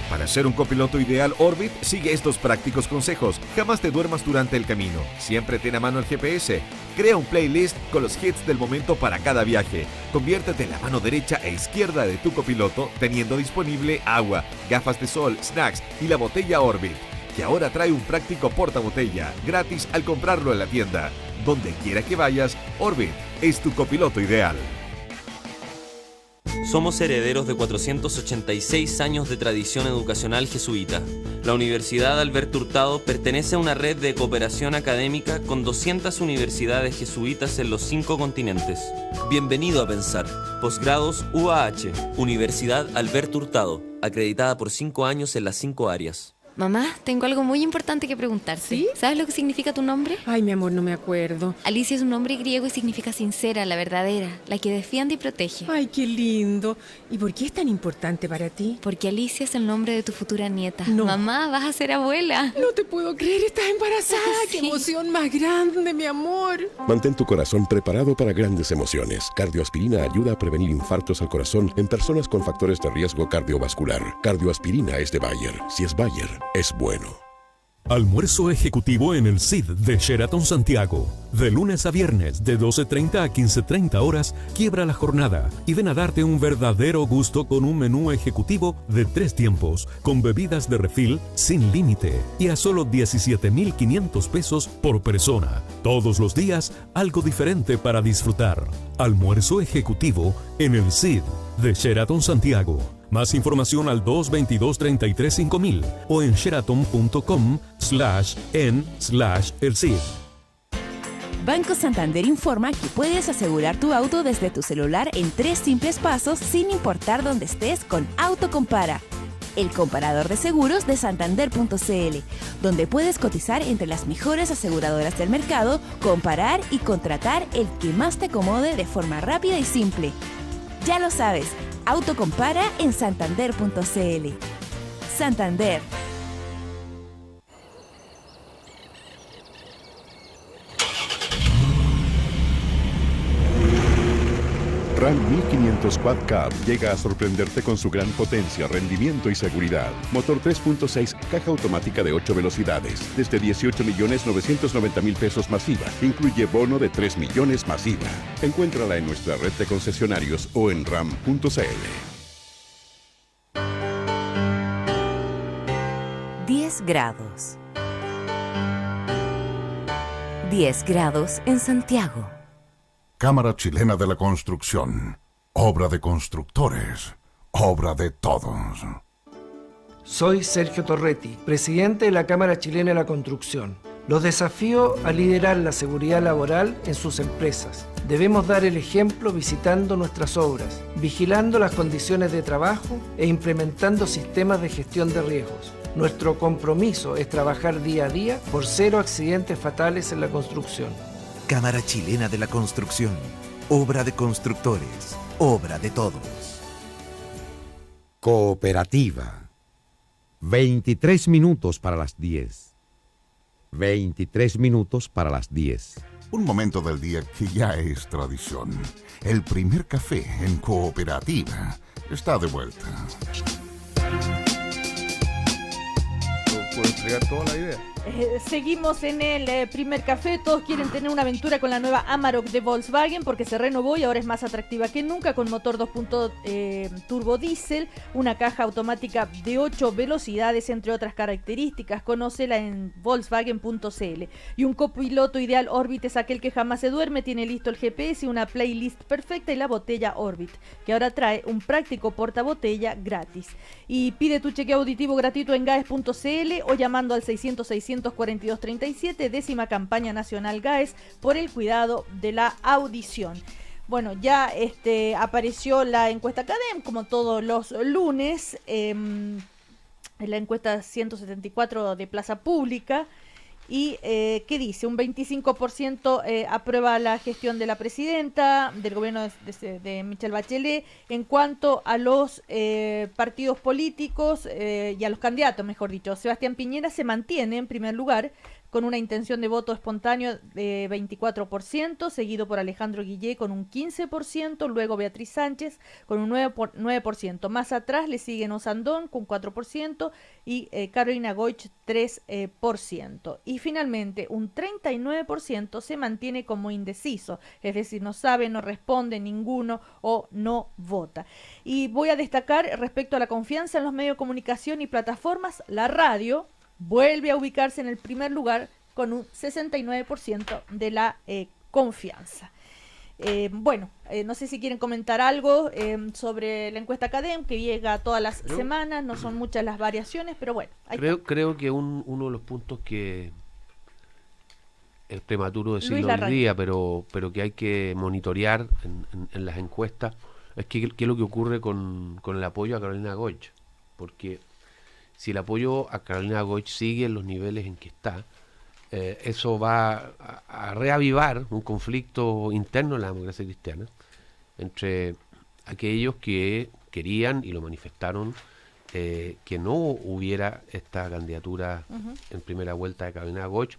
Speaker 9: Para ser un copiloto ideal Orbit, sigue estos prácticos consejos. Jamás te duermas durante el camino. Siempre ten a mano el GPS. Crea un playlist con los hits del momento para cada viaje. Conviértete en la mano derecha e izquierda de tu copiloto, teniendo disponible agua, gafas de sol, snacks y la botella Orbit, que ahora trae un práctico portabotella, gratis al comprarlo en la tienda. Donde quiera que vayas, Orbit es tu copiloto ideal.
Speaker 10: Somos herederos de 486 años de tradición educacional jesuita. La Universidad Alberto Hurtado pertenece a una red de cooperación académica con 200 universidades jesuitas en los 5 continentes. Bienvenido a Pensar. Posgrados UAH. Universidad Alberto Hurtado, acreditada por 5 años en las 5 áreas.
Speaker 11: Mamá, tengo algo muy importante que preguntarte.
Speaker 12: ¿Sí?
Speaker 11: ¿Sabes lo que significa tu nombre?
Speaker 12: Ay, mi amor, no me acuerdo.
Speaker 11: Alicia es un nombre griego y significa sincera, la verdadera, la que defiende y protege.
Speaker 12: Ay, qué lindo. ¿Y por qué es tan importante para ti?
Speaker 11: Porque Alicia es el nombre de tu futura nieta.
Speaker 12: No.
Speaker 11: Mamá, vas a ser abuela.
Speaker 12: No te puedo creer, estás embarazada.
Speaker 11: Sí.
Speaker 12: ¡Qué emoción más grande, mi amor!
Speaker 8: Mantén tu corazón preparado para grandes emociones. Cardioaspirina ayuda a prevenir infartos al corazón en personas con factores de riesgo cardiovascular. Cardioaspirina es de Bayer. Si es Bayer, es bueno.
Speaker 13: Almuerzo ejecutivo en el CID de Sheraton Santiago. De lunes a viernes, de 12:30 a 15:30 horas, quiebra la jornada y ven a darte un verdadero gusto con un menú ejecutivo de 3 tiempos, con bebidas de refil sin límite y a solo 17,500 pesos por persona. Todos los días, algo diferente para disfrutar. Almuerzo ejecutivo en el CID de Sheraton Santiago. Más información al 222-33-5000 o en sheraton.com/en/el CID.
Speaker 14: Banco Santander informa que puedes asegurar tu auto desde tu celular en 3 simples pasos sin importar dónde estés con Autocompara, el comparador de seguros de Santander.cl, donde puedes cotizar entre las mejores aseguradoras del mercado, comparar y contratar el que más te acomode de forma rápida y simple. Ya lo sabes, Autocompara en Santander.cl. Santander.
Speaker 15: Ram 1500 Quad Cab llega a sorprenderte con su gran potencia, rendimiento y seguridad. Motor 3.6, caja automática de 8 velocidades, desde 18,990,000 pesos masiva. Incluye bono de 3 millones masiva. Encuéntrala en nuestra red de concesionarios o en ram.cl.
Speaker 14: 10 grados. 10 grados en Santiago.
Speaker 1: Cámara Chilena de la Construcción. Obra de constructores. Obra de todos.
Speaker 16: Soy Sergio Torretti, presidente de la Cámara Chilena de la Construcción. Los desafío a liderar la seguridad laboral en sus empresas. Debemos dar el ejemplo visitando nuestras obras, vigilando las condiciones de trabajo e implementando sistemas de gestión de riesgos. Nuestro compromiso es trabajar día a día por 0 accidentes fatales en la construcción.
Speaker 17: Cámara Chilena de la Construcción. Obra de constructores. Obra de todos.
Speaker 18: Cooperativa. 23 minutos para las 10. 23 minutos para las 10.
Speaker 1: Un momento del día que ya es tradición. El primer café en Cooperativa está de vuelta.
Speaker 3: Puedo entregar toda la idea.
Speaker 2: Seguimos en el primer café. Todos quieren tener una aventura con la nueva Amarok de Volkswagen porque se renovó y ahora es más atractiva que nunca, con motor 2.0 turbo diésel, una caja automática de 8 velocidades, entre otras características. Conócela en Volkswagen.cl. Y un copiloto ideal Orbit es aquel que jamás se duerme. Tiene listo el GPS, una playlist perfecta y la botella Orbit, que ahora trae un práctico portabotella gratis. Y pide tu chequeo auditivo gratuito en GAES.cl o llamando al 600-642-37, 10ª campaña nacional GAES por el cuidado de la audición. Bueno, ya apareció la encuesta CADEM, como todos los lunes, en la encuesta 174 de Plaza Pública. Y ¿qué dice? Un 25% aprueba la gestión de la presidenta, del gobierno de Michelle Bachelet. En cuanto a los partidos políticos y a los candidatos, mejor dicho, Sebastián Piñera se mantiene en primer lugar con una intención de voto espontáneo de 24%, seguido por Alejandro Guillé con un 15%, luego Beatriz Sánchez con un 9%. Más atrás le siguen Osandón con 4% y Carolina Goich 3%. Y finalmente un 39% se mantiene como indeciso, es decir, no sabe, no responde ninguno o no vota. Y voy a destacar respecto a la confianza en los medios de comunicación y plataformas, la radio vuelve a ubicarse en el primer lugar con un 69% de la confianza. No sé si quieren comentar algo sobre la encuesta CADEM, que llega todas las semanas, no son muchas las variaciones, pero bueno.
Speaker 4: Creo que uno de los puntos que es prematuro decirlo hoy día, pero que hay que monitorear en las encuestas, es qué es lo que ocurre con el apoyo a Carolina Goich, porque si el apoyo a Carolina Goich sigue en los niveles en que está, eso va a reavivar un conflicto interno en la democracia cristiana entre aquellos que querían y lo manifestaron que no hubiera esta candidatura en primera vuelta de Carolina Goich,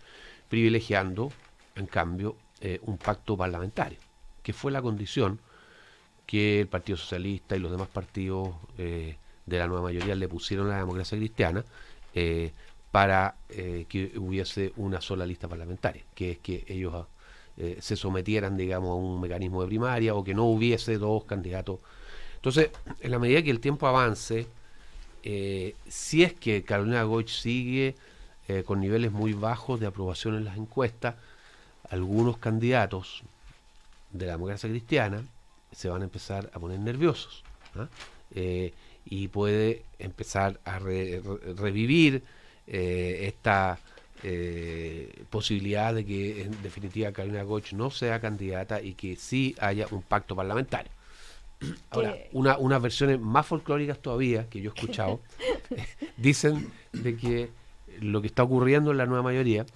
Speaker 4: privilegiando en cambio un pacto parlamentario, que fue la condición que el Partido Socialista y los demás partidos de la nueva mayoría le pusieron a la democracia cristiana para que hubiese una sola lista parlamentaria, que es que ellos se sometieran, digamos, a un mecanismo de primaria o que no hubiese dos candidatos. Entonces, en la medida que el tiempo avance, si es que Carolina Goich sigue con niveles muy bajos de aprobación en las encuestas, algunos candidatos de la democracia cristiana se van a empezar a poner nerviosos, ¿no? Y puede empezar a revivir esta posibilidad de que en definitiva Carolina Goich no sea candidata y que sí haya un pacto parlamentario. Ahora, unas versiones más folclóricas todavía que yo he escuchado dicen de que lo que está ocurriendo en la nueva mayoría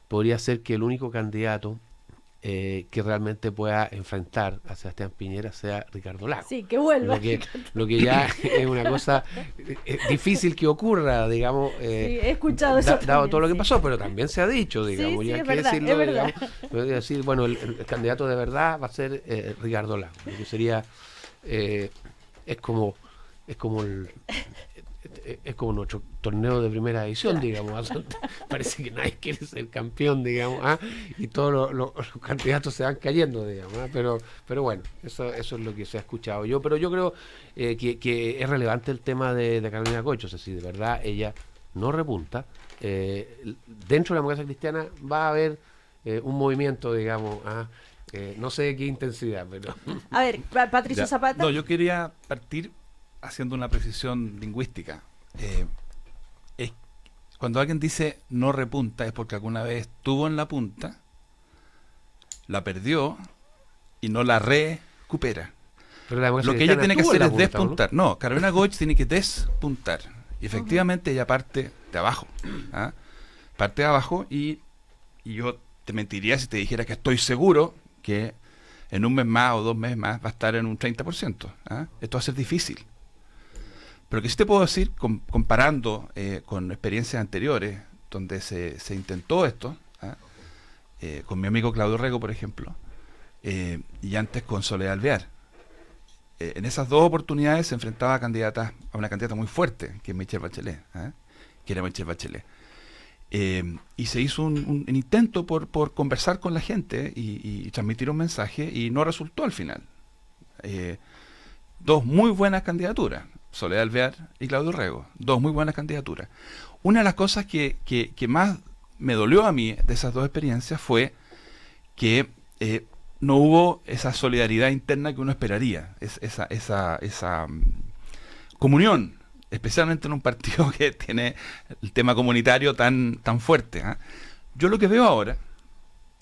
Speaker 4: podría ser que el único candidato que realmente pueda enfrentar a Sebastián Piñera sea Ricardo Lagos.
Speaker 2: Sí, que vuelva.
Speaker 4: Lo que ya es una cosa difícil que ocurra, digamos,
Speaker 2: sí, he escuchado eso
Speaker 4: dado
Speaker 2: también,
Speaker 4: todo lo que
Speaker 2: sí.
Speaker 4: pasó, pero también se ha dicho, digamos,
Speaker 2: Sí,
Speaker 4: y hay
Speaker 2: es
Speaker 4: que
Speaker 2: verdad,
Speaker 4: decirlo,
Speaker 2: es verdad.
Speaker 4: digamos, decir, bueno, el candidato de verdad va a ser Ricardo Lagos, que sería es como nuestro torneo de primera edición, digamos. Parece que nadie quiere ser campeón, digamos, y todos los candidatos se van cayendo, digamos, pero bueno, eso es lo que se ha escuchado pero yo creo que es relevante el tema de Carolina Goich. O sea, si de verdad ella no repunta, dentro de la democracia cristiana va a haber un movimiento, digamos, no sé de qué intensidad, pero...
Speaker 2: A ver, Patricio Zapata.
Speaker 5: No, yo quería partir haciendo una precisión lingüística. Cuando alguien dice no repunta es porque alguna vez estuvo en la punta, la perdió y no la recupera.
Speaker 4: Pero
Speaker 5: lo que ella tiene que hacer es despuntar. No, Carolina Goich tiene que despuntar. Y efectivamente ella parte de abajo. Parte de abajo y yo te mentiría si te dijera que estoy seguro que en un mes más o 2 meses más va a estar en un 30%. Esto va a ser difícil. Pero que sí te puedo decir, comparando con experiencias anteriores, donde se intentó esto, con mi amigo Claudio Rego, por ejemplo, y antes con Soledad Alvear. En esas 2 oportunidades se enfrentaba a una candidata muy fuerte, que es Michelle Bachelet, que era Michelle Bachelet. Y se hizo un intento por conversar con la gente y transmitir un mensaje, y no resultó al final. 2 muy buenas candidaturas, Soledad Alvear y Claudio Rego, 2 muy buenas candidaturas. Una de las cosas que más me dolió a mí de esas 2 experiencias fue que no hubo esa solidaridad interna que uno esperaría, esa comunión, especialmente en un partido que tiene el tema comunitario tan fuerte. Yo lo que veo ahora,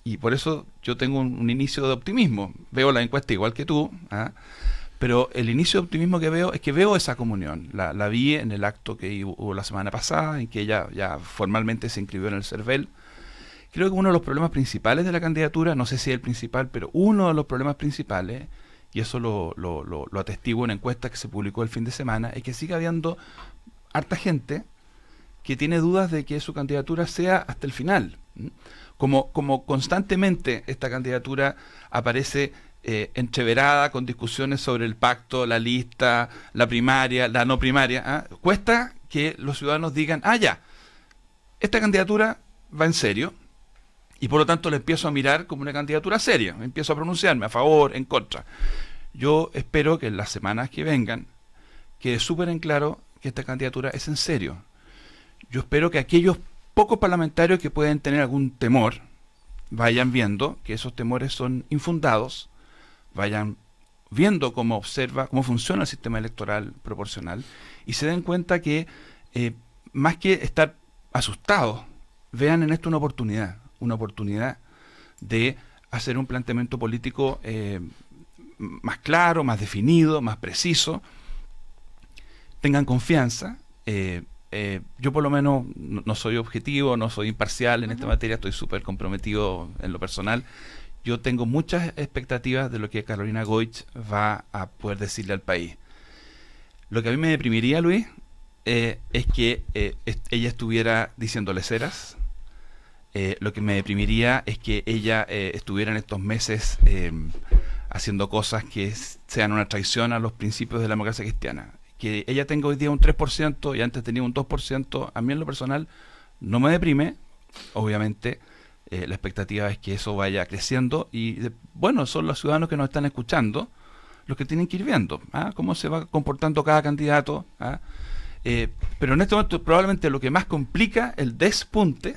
Speaker 5: y por eso yo tengo un inicio de optimismo, veo la encuesta igual que tú, pero el inicio de optimismo que veo es que veo esa comunión. La vi en el acto que hubo la semana pasada, en que ella ya formalmente se inscribió en el CERVEL. Creo que uno de los problemas principales de la candidatura, no sé si es el principal, pero uno de los problemas principales, y eso lo atestiguo en una encuesta que se publicó el fin de semana, es que sigue habiendo harta gente que tiene dudas de que su candidatura sea hasta el final. Como constantemente esta candidatura aparece entreverada con discusiones sobre el pacto, la lista, la primaria, la no primaria, cuesta que los ciudadanos digan, ya, esta candidatura va en serio, y por lo tanto le empiezo a mirar como una candidatura seria, empiezo a pronunciarme a favor, en contra. Yo espero que en las semanas que vengan quede súper en claro que esta candidatura es en serio. Yo espero que aquellos pocos parlamentarios que pueden tener algún temor vayan viendo que esos temores son infundados, vayan viendo cómo funciona el sistema electoral proporcional y se den cuenta que más que estar asustados, vean en esto una oportunidad de hacer un planteamiento político más claro, más definido, más preciso. Tengan confianza, yo por lo menos no soy objetivo, no soy imparcial en esta materia, estoy súper comprometido en lo personal. Yo tengo muchas expectativas de lo que Carolina Goich va a poder decirle al país. Lo que a mí me deprimiría, Luis, es que ella estuviera diciendo leceras. Lo que me deprimiría es que ella estuviera en estos meses haciendo cosas que sean una traición a los principios de la democracia cristiana. Que ella tenga hoy día un 3% y antes tenía un 2%, a mí en lo personal no me deprime. Obviamente la expectativa es que eso vaya creciendo y bueno, son los ciudadanos que nos están escuchando los que tienen que ir viendo cómo se va comportando cada candidato. Pero en este momento probablemente lo que más complica el despunte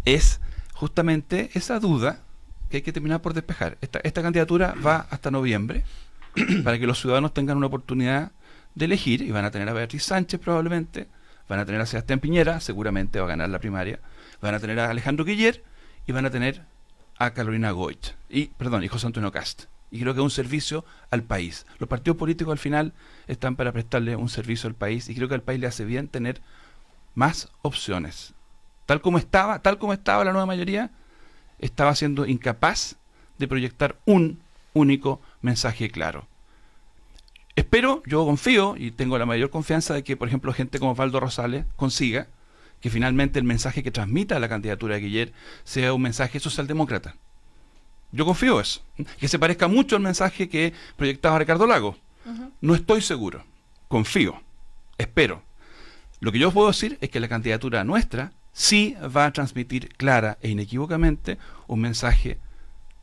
Speaker 5: es justamente esa duda que hay que terminar por despejar. Esta candidatura va hasta noviembre para que los ciudadanos tengan una oportunidad de elegir, y van a tener a Beatriz Sánchez probablemente, van a tener a Sebastián Piñera, seguramente va a ganar la primaria, van a tener a Alejandro Guiller y van a tener a Carolina Goich y José Antonio Kast. Y creo que es un servicio al país. Los partidos políticos al final están para prestarle un servicio al país, y creo que al país le hace bien tener más opciones. Tal como estaba la nueva mayoría, estaba siendo incapaz de proyectar un único mensaje claro. Espero, yo confío y tengo la mayor confianza de que, por ejemplo, gente como Osvaldo Rosales consiga que finalmente el mensaje que transmita la candidatura de Guiller sea un mensaje socialdemócrata. Yo confío eso. Que se parezca mucho al mensaje que proyectaba Ricardo Lagos. No estoy seguro. Confío. Espero. Lo que yo puedo decir es que la candidatura nuestra sí va a transmitir clara e inequívocamente un mensaje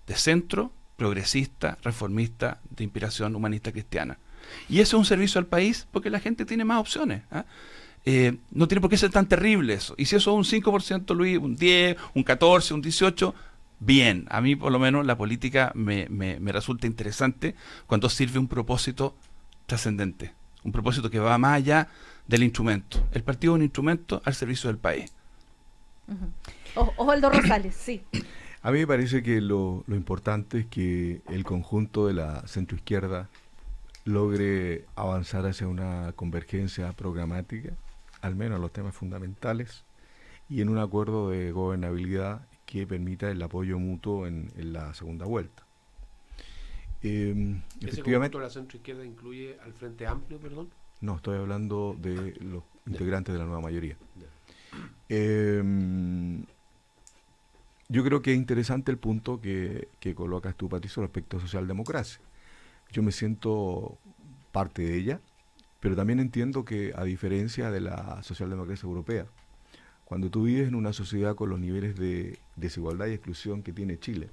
Speaker 5: de centro, progresista, reformista, de inspiración humanista cristiana. Y eso es un servicio al país porque la gente tiene más opciones. No tiene por qué ser tan terrible eso. Y si eso es un 5%, Luis, un 10, un 14, un 18, bien. A mí por lo menos la política me resulta interesante cuando sirve un propósito trascendente. Un propósito que va más allá del instrumento. El partido es un instrumento al servicio del país.
Speaker 2: Osvaldo Rosales, sí.
Speaker 3: A mí me parece que lo importante es que el conjunto de la centroizquierda logre avanzar hacia una convergencia programática, al menos en los temas fundamentales, y en un acuerdo de gobernabilidad que permita el apoyo mutuo en la segunda vuelta.
Speaker 4: ¿Ese conjunto de la centroizquierda incluye al Frente Amplio, perdón?
Speaker 3: No, estoy hablando de los integrantes de la nueva mayoría. Yo creo que es interesante el punto que colocas tú, Patricio, respecto a socialdemocracia. Yo me siento parte de ella, pero también entiendo que, a diferencia de la socialdemocracia europea, cuando tú vives en una sociedad con los niveles de desigualdad y exclusión que tiene Chile,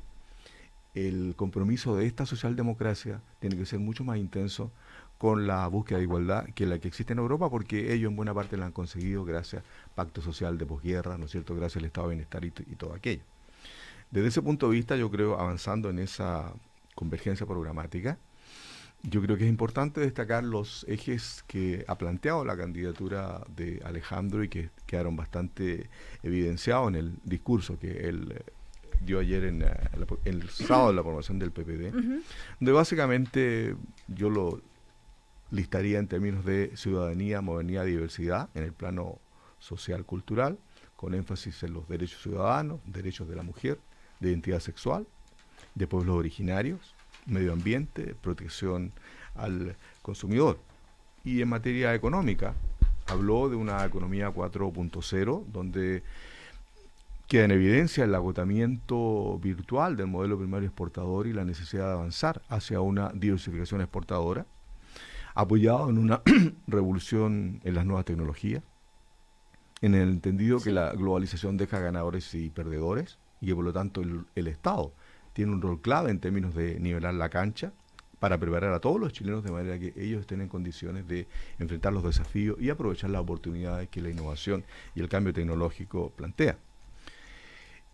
Speaker 3: el compromiso de esta socialdemocracia tiene que ser mucho más intenso con la búsqueda de igualdad que la que existe en Europa, porque ellos en buena parte la han conseguido gracias al pacto social de posguerra, ¿no es cierto?, gracias al estado de bienestar y todo aquello. Desde ese punto de vista, yo creo, avanzando en esa convergencia programática, yo creo que es importante destacar los ejes que ha planteado la candidatura de Alejandro y que quedaron bastante evidenciados en el discurso que él dio ayer en el sábado de la promoción del PPD, donde básicamente yo lo listaría en términos de ciudadanía, modernidad y diversidad en el plano social, cultural, con énfasis en los derechos ciudadanos, derechos de la mujer, de identidad sexual, de pueblos originarios, medio ambiente, protección al consumidor. Y en materia económica, habló de una economía 4.0, donde queda en evidencia el agotamiento virtual del modelo primario exportador y la necesidad de avanzar hacia una diversificación exportadora, apoyado en una revolución en las nuevas tecnologías, en el entendido que la globalización deja ganadores y perdedores, y que por lo tanto el Estado tiene un rol clave en términos de nivelar la cancha para preparar a todos los chilenos de manera que ellos estén en condiciones de enfrentar los desafíos y aprovechar las oportunidades que la innovación y el cambio tecnológico plantea.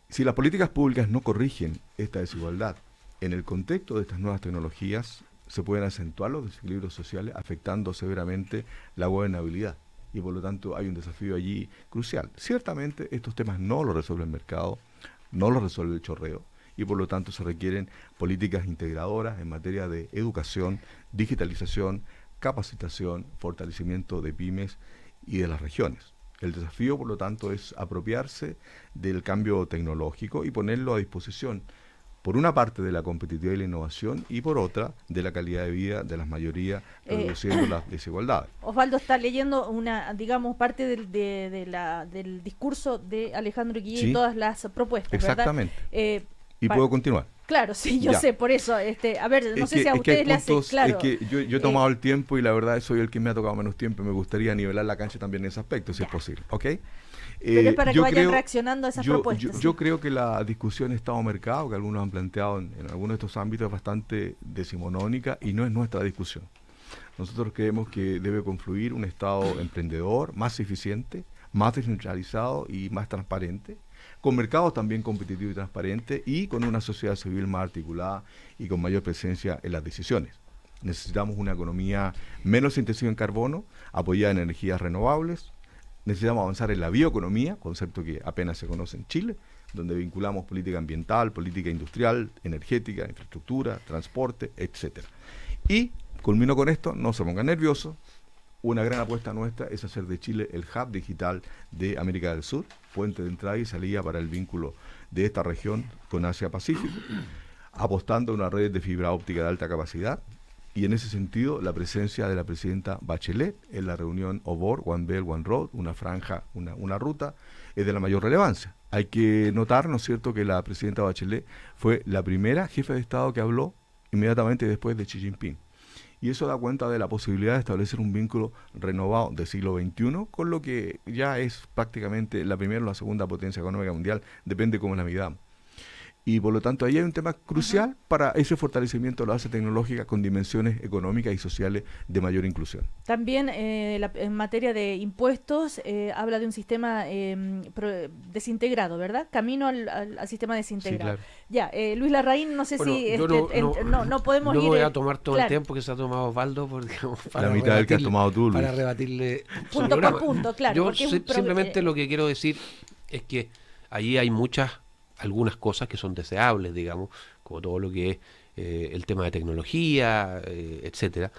Speaker 3: Si las políticas públicas no corrigen esta desigualdad, en el contexto de estas nuevas tecnologías se pueden acentuar los desequilibrios sociales, afectando severamente la gobernabilidad. Y por lo tanto hay un desafío allí crucial. Ciertamente estos temas no los resuelve el mercado, no los resuelve el chorreo, y por lo tanto se requieren políticas integradoras en materia de educación, digitalización, capacitación, fortalecimiento de pymes y de las regiones. El desafío, por lo tanto, es apropiarse del cambio tecnológico y ponerlo a disposición, por una parte, de la competitividad y la innovación, y por otra, de la calidad de vida de las mayorías, reduciendo las desigualdades.
Speaker 2: Osvaldo está leyendo parte del discurso de Alejandro Guillé y todas las propuestas,
Speaker 3: exactamente.
Speaker 2: ¿verdad?
Speaker 3: ¿Y puedo continuar?
Speaker 2: Claro, sí, yo sé, por eso, a ver, no sé si a ustedes le hace, claro.
Speaker 3: Es que yo he tomado el tiempo y la verdad soy el que me ha tocado menos tiempo y me gustaría nivelar la cancha también en ese aspecto, si es posible, ¿ok?
Speaker 2: Pero es para que vayan reaccionando a esas propuestas.
Speaker 3: Yo creo que la discusión Estado-mercado, que algunos han planteado en algunos de estos ámbitos, es bastante decimonónica y no es nuestra discusión. Nosotros creemos que debe confluir un Estado emprendedor, más eficiente, más descentralizado y más transparente, con mercados también competitivos y transparentes, y con una sociedad civil más articulada y con mayor presencia en las decisiones. Necesitamos una economía menos intensiva en carbono, apoyada en energías renovables. Necesitamos avanzar en la bioeconomía, concepto que apenas se conoce en Chile, donde vinculamos política ambiental, política industrial, energética, infraestructura, transporte, etcétera. Y, culmino con esto, no se pongan nerviosos, una gran apuesta nuestra es hacer de Chile el hub digital de América del Sur, puente de entrada y salida para el vínculo de esta región con Asia-Pacífico, apostando a una red de fibra óptica de alta capacidad, y en ese sentido la presencia de la presidenta Bachelet en la reunión OBOR, One Belt, One Road, una franja, una ruta, es de la mayor relevancia. Hay que notar, ¿no es cierto?, que la presidenta Bachelet fue la primera jefe de Estado que habló inmediatamente después de Xi Jinping. Y eso da cuenta de la posibilidad de establecer un vínculo renovado del siglo XXI con lo que ya es prácticamente la primera o la segunda potencia económica mundial, depende cómo la midamos. Y por lo tanto ahí hay un tema crucial para ese fortalecimiento de la base tecnológica con dimensiones económicas y sociales de mayor inclusión.
Speaker 2: También en materia de impuestos habla de un sistema desintegrado, ¿verdad? Camino al sistema desintegrado. Sí, claro. Ya, Luis Larraín, no sé si no podemos ir...
Speaker 4: No voy a tomar todo el tiempo que se ha tomado Osvaldo, porque,
Speaker 3: para la mitad del que has tomado tú, Luis.
Speaker 4: Para rebatirle
Speaker 2: punto por punto, claro.
Speaker 4: Yo simplemente lo que quiero decir es que allí hay algunas cosas que son deseables, digamos, como todo lo que es el tema de tecnología, etcétera.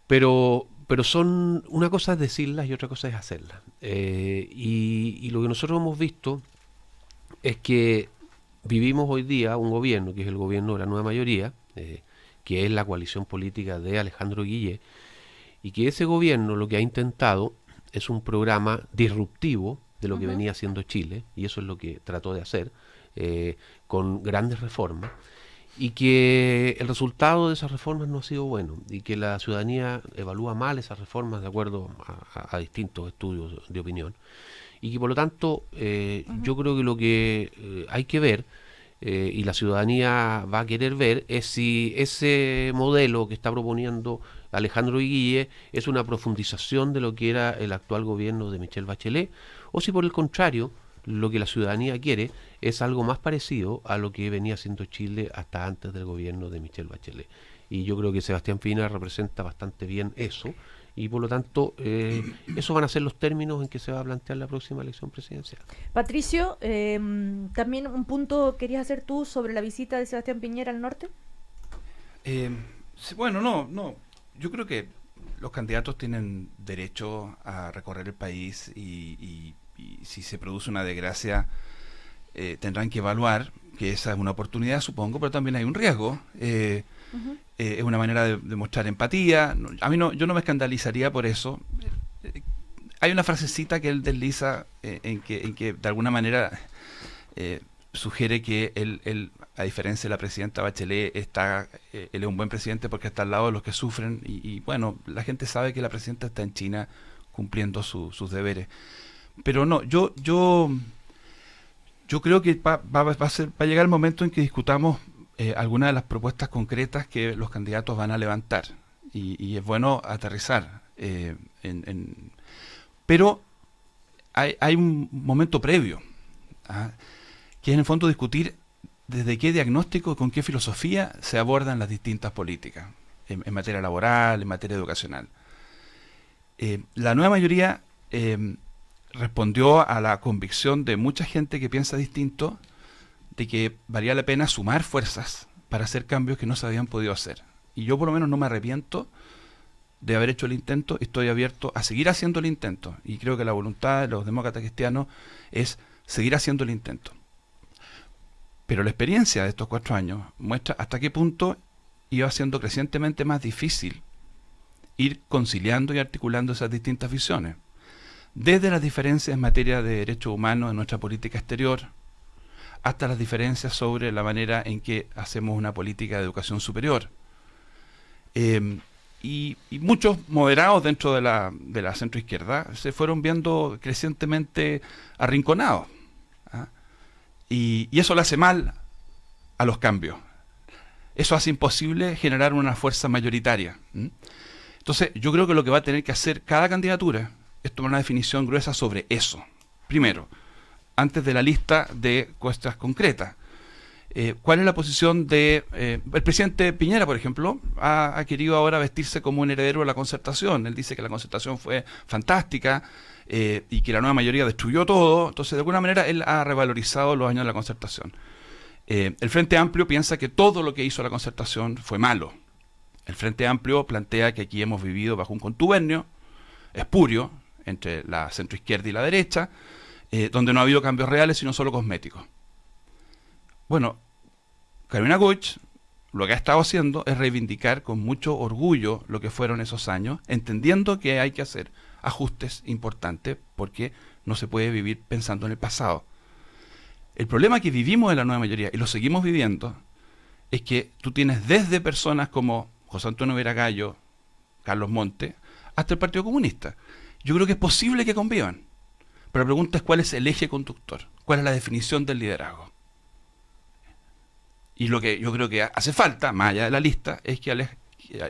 Speaker 4: Pero son, una cosa es decirlas y otra cosa es hacerlas. Y lo que nosotros hemos visto es que vivimos hoy día un gobierno, que es el gobierno de la nueva mayoría, que es la coalición política de Alejandro Guillé, y que ese gobierno lo que ha intentado es un programa disruptivo de lo que venía haciendo Chile, y eso es lo que trató de hacer, con grandes reformas, y que el resultado de esas reformas no ha sido bueno, y que la ciudadanía evalúa mal esas reformas de acuerdo a distintos estudios de opinión, y que por lo tanto yo creo que lo que hay que ver, y la ciudadanía va a querer ver, es si ese modelo que está proponiendo Alejandro Guillé es una profundización de lo que era el actual gobierno de Michelle Bachelet, o si por el contrario lo que la ciudadanía quiere es algo más parecido a lo que venía haciendo Chile hasta antes del gobierno de Michelle Bachelet. Y yo creo que Sebastián Piñera representa bastante bien eso, y por lo tanto esos van a ser los términos en que se va a plantear la próxima elección presidencial.
Speaker 2: Patricio, también un punto querías hacer tú sobre la visita de Sebastián Piñera al norte.
Speaker 5: Bueno, no. Yo creo que los candidatos tienen derecho a recorrer el país y si se produce una desgracia tendrán que evaluar que esa es una oportunidad, supongo, pero también hay un riesgo. Es una manera de mostrar empatía. Yo no me escandalizaría por eso. Hay una frasecita que él desliza en que de alguna manera sugiere que él, a diferencia de la presidenta Bachelet, él es un buen presidente porque está al lado de los que sufren, y bueno, la gente sabe que la presidenta está en China cumpliendo sus deberes. Pero no, yo creo que va a llegar el momento en que discutamos algunas de las propuestas concretas que los candidatos van a levantar, y es bueno aterrizar pero hay un momento previo, que es en el fondo discutir desde qué diagnóstico y con qué filosofía se abordan las distintas políticas en materia laboral, en materia educacional. La nueva mayoría respondió a la convicción de mucha gente que piensa distinto, de que valía la pena sumar fuerzas para hacer cambios que no se habían podido hacer. Y yo por lo menos no me arrepiento de haber hecho el intento, estoy abierto a seguir haciendo el intento. Y creo que la voluntad de los demócratas cristianos es seguir haciendo el intento. Pero la experiencia de estos 4 años muestra hasta qué punto iba siendo crecientemente más difícil ir conciliando y articulando esas distintas visiones. Desde las diferencias en materia de derechos humanos en nuestra política exterior, hasta las diferencias sobre la manera en que hacemos una política de educación superior. Y muchos moderados dentro de la centroizquierda se fueron viendo crecientemente arrinconados. Y eso le hace mal a los cambios. Eso hace imposible generar una fuerza mayoritaria. Entonces, yo creo que lo que va a tener que hacer cada candidatura es tomar una definición gruesa sobre eso. Primero, antes de la lista de cuestiones concretas. ¿Cuál es la posición de... el presidente Piñera, por ejemplo, ha querido ahora vestirse como un heredero de la concertación. Él dice que la concertación fue fantástica y que la nueva mayoría destruyó todo. Entonces, de alguna manera, él ha revalorizado los años de la concertación. El Frente Amplio piensa que todo lo que hizo la concertación fue malo. El Frente Amplio plantea que aquí hemos vivido bajo un contubernio espurio entre la centroizquierda y la derecha, donde no ha habido cambios reales, sino solo cosméticos. Bueno, Carolina Goich lo que ha estado haciendo es reivindicar con mucho orgullo lo que fueron esos años, entendiendo que hay que hacer ajustes importantes porque no se puede vivir pensando en el pasado. El problema que vivimos en la nueva mayoría, y lo seguimos viviendo, es que tú tienes desde personas como José Antonio Vera Gallo, Carlos Monte, hasta el Partido Comunista. Yo creo que es posible que convivan, pero la pregunta es cuál es el eje conductor, cuál es la definición del liderazgo. Y lo que yo creo que hace falta, más allá de la lista, es que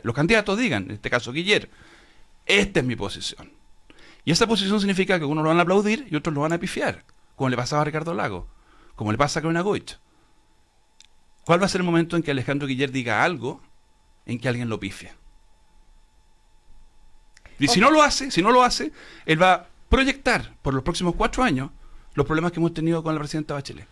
Speaker 5: los candidatos digan, en este caso Guiller, esta es mi posición. Y esa posición significa que unos lo van a aplaudir y otros lo van a pifiar, como le pasaba a Ricardo Lagos, como le pasa a Carolina Goich. ¿Cuál va a ser el momento en que Alejandro Guiller diga algo en que alguien lo pifia? Y si no lo hace, él va a proyectar por los próximos 4 años los problemas que hemos tenido con la presidenta Bachelet.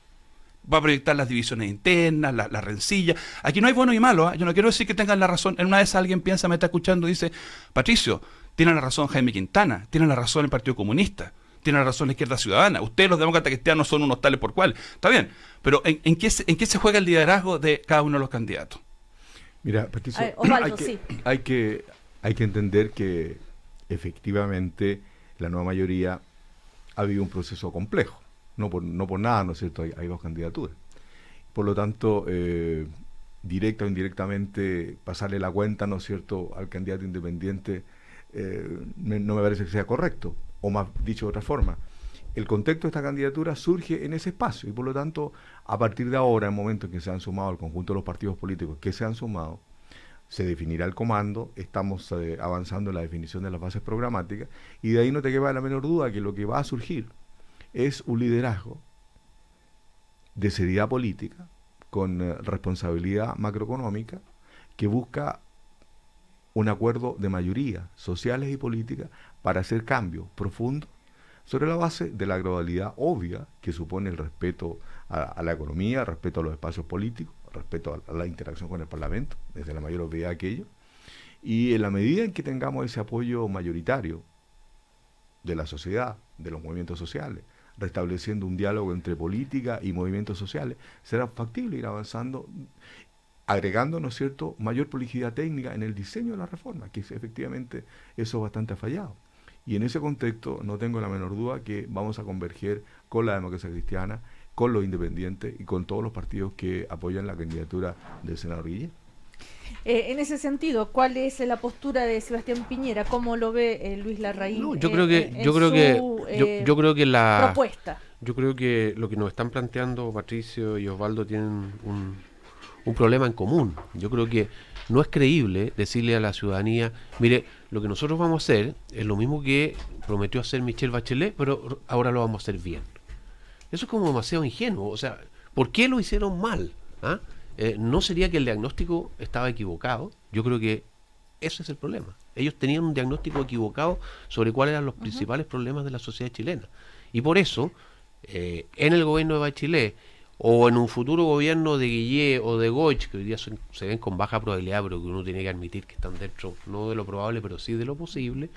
Speaker 5: Va a proyectar las divisiones internas, la rencilla. Aquí no hay bueno y malo, ¿eh? Yo no quiero decir que tengan la razón. En una vez alguien piensa, me está escuchando y dice, Patricio, tiene la razón Jaime Quintana, tiene la razón el Partido Comunista, tiene la razón la Izquierda Ciudadana, ustedes los demócratas cristianos son unos tales por cual. Está bien, pero ¿en qué se juega el liderazgo de cada uno de los candidatos?
Speaker 3: Mira, Patricio,
Speaker 2: Osvaldo,
Speaker 3: hay que entender que efectivamente la nueva mayoría ha habido un proceso complejo. No por nada, ¿no es cierto? Hay 2 candidaturas. Por lo tanto, directa o indirectamente, pasarle la cuenta, ¿no es cierto?, al candidato independiente no me parece que sea correcto. O más dicho de otra forma, el contexto de esta candidatura surge en ese espacio y por lo tanto, a partir de ahora, en el momento en que se han sumado el conjunto de los partidos políticos que se han sumado, se definirá el comando, estamos avanzando en la definición de las bases programáticas y de ahí no te queda la menor duda que lo que va a surgir es un liderazgo de seriedad política, con responsabilidad macroeconómica, que busca un acuerdo de mayoría sociales y políticas para hacer cambios profundos sobre la base de la gradualidad obvia que supone el respeto a la economía, el respeto a los espacios políticos, el respeto a la interacción con el Parlamento, desde la mayor obviedad aquello, y en la medida en que tengamos ese apoyo mayoritario de la sociedad, de los movimientos sociales, restableciendo un diálogo entre política y movimientos sociales, será factible ir avanzando, agregando, ¿no es cierto?, mayor prolijidad técnica en el diseño de la reforma, que efectivamente eso bastante ha fallado. Y en ese contexto no tengo la menor duda que vamos a converger con la democracia cristiana, con los independientes y con todos los partidos que apoyan la candidatura del senador Guiller.
Speaker 2: En ese sentido, ¿cuál es la postura de Sebastián Piñera? ¿Cómo lo ve Luis Larraín?
Speaker 4: No, yo creo que la
Speaker 2: propuesta.
Speaker 4: Yo creo que lo que nos están planteando Patricio y Osvaldo tienen un problema en común. Yo creo que no es creíble decirle a la ciudadanía, mire, lo que nosotros vamos a hacer es lo mismo que prometió hacer Michelle Bachelet, pero ahora lo vamos a hacer bien. Eso es como demasiado ingenuo. O sea, ¿por qué lo hicieron mal? ¿Ah? ¿No sería que el diagnóstico estaba equivocado? Yo creo que ese es el problema. Ellos tenían un diagnóstico equivocado sobre cuáles eran los principales problemas de la sociedad chilena. Y por eso, en el gobierno de Bachelet, o en un futuro gobierno de Guillé o de Goich, que hoy día se ven con baja probabilidad, pero que uno tiene que admitir que están dentro, no de lo probable, pero sí de lo posible.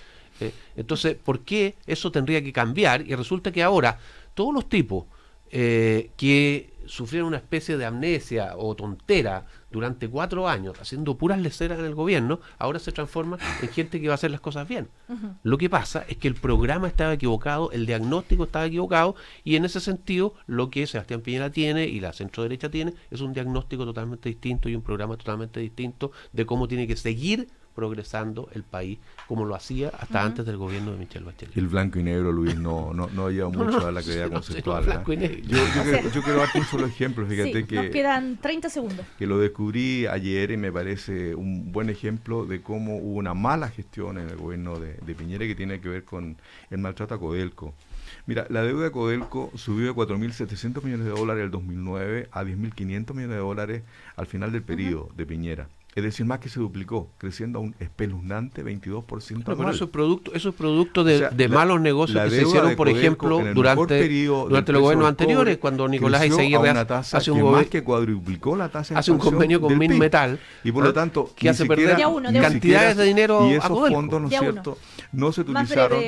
Speaker 4: Entonces, ¿por qué eso tendría que cambiar? Y resulta que ahora todos los tipos que sufrieron una especie de amnesia o tontera durante 4 años haciendo puras leceras en el gobierno, ahora se transforman en gente que va a hacer las cosas bien. Lo que pasa es que el programa estaba equivocado, el diagnóstico estaba equivocado, y en ese sentido lo que Sebastián Piñera tiene y la centroderecha tiene es un diagnóstico totalmente distinto y un programa totalmente distinto de cómo tiene que seguir progresando el país como lo hacía hasta antes del gobierno de Michelle Bachelet.
Speaker 3: El blanco y negro, Luis, no lleva mucho a la claridad conceptual.
Speaker 4: Blanco y negro.
Speaker 3: Yo quiero darte un solo ejemplo, fíjate que...
Speaker 2: Nos quedan 30 segundos.
Speaker 3: Que lo descubrí ayer y me parece un buen ejemplo de cómo hubo una mala gestión en el gobierno de Piñera que tiene que ver con el maltrato a Codelco. Mira, la deuda de Codelco subió de 4.700 millones de dólares en el 2009 a 10.500 millones de dólares al final del periodo de Piñera. Es decir, más que se duplicó, creciendo a un espeluznante 22%
Speaker 4: pero
Speaker 3: anual.
Speaker 4: eso es producto de malos negocios que se hicieron, por ejemplo, durante los gobiernos anteriores, cuando Nicolás Izaguirre hace un
Speaker 3: más que cuadruplicó la tasa de
Speaker 4: hace un convenio con Minmetal,
Speaker 3: y por lo tanto
Speaker 4: que hace perder cantidades de dinero
Speaker 3: y esos
Speaker 4: a Codelco.
Speaker 3: fondos, ¿no es cierto?, no se utilizaron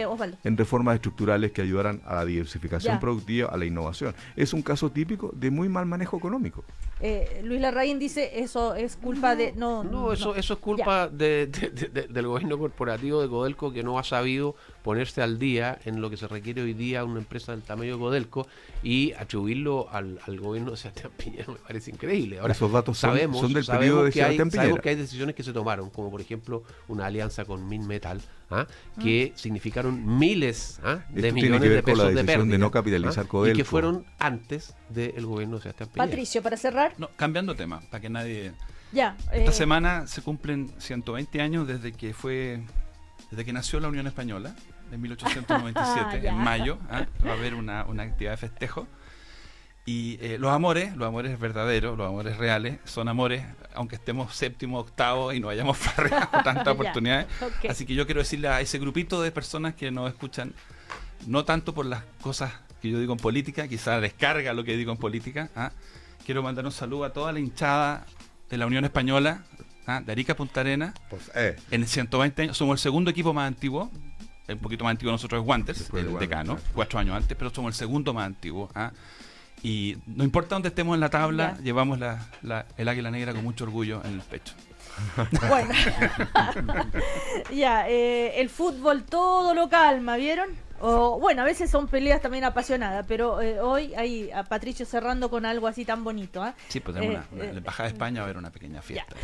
Speaker 3: en reformas estructurales que ayudaran a la diversificación productiva, a la innovación. Es un caso típico de muy mal manejo económico.
Speaker 2: Luis Larraín dice, eso es culpa de...
Speaker 4: Eso es culpa del gobierno corporativo de Codelco, que no ha sabido ponerse al día en lo que se requiere hoy día una empresa del tamaño de Codelco, y atribuirlo al gobierno de Sebastián Piñera me parece increíble. Ahora,
Speaker 3: esos datos son del periodo de Sebastián Piñera.
Speaker 4: Sabemos que hay decisiones que se tomaron, como por ejemplo una alianza con Minmetal, que significaron miles de millones de pesos de pérdida,
Speaker 3: de no capitalizar Codelco,
Speaker 4: y que fueron antes del gobierno de Sebastián Piñera.
Speaker 2: Patricio, para cerrar.
Speaker 5: No, cambiando tema, para que nadie...
Speaker 2: Ya,
Speaker 5: esta semana se cumplen 120 años desde que nació la Unión Española, en 1897, en mayo. Va a haber una actividad de festejo. Y los amores verdaderos, los amores reales, son amores, aunque estemos séptimo, octavo y no hayamos farreado tantas oportunidades. Okay. Así que yo quiero decirle a ese grupito de personas que nos escuchan, no tanto por las cosas que yo digo en política, quizás les carga lo que digo en política. Quiero mandar un saludo a toda la hinchada de la Unión Española, de Arica a Punta Arenas. En 120 años, somos el segundo equipo más antiguo. Un poquito más antiguo nosotros es Wanderers, el decano, 4 años antes, pero somos el segundo más antiguo. Y no importa dónde estemos en la tabla, llevamos el águila negra con mucho orgullo en el pecho.
Speaker 2: Bueno, el fútbol todo lo calma, ¿vieron? Bueno, a veces son peleas también apasionadas, pero hoy hay a Patricio cerrando con algo así tan bonito.
Speaker 5: Sí, pues tenemos la Embajada de España va a haber una pequeña fiesta.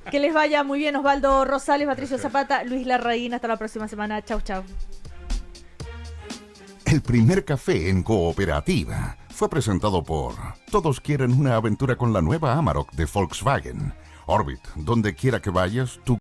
Speaker 2: Que les vaya muy bien, Osvaldo Rosales, Patricio Zapata, Luis Larraín. Hasta la próxima semana. Chau, chau.
Speaker 1: El primer café en Cooperativa fue presentado por Todos quieren una aventura con la nueva Amarok de Volkswagen. Orbit, donde quiera que vayas, tu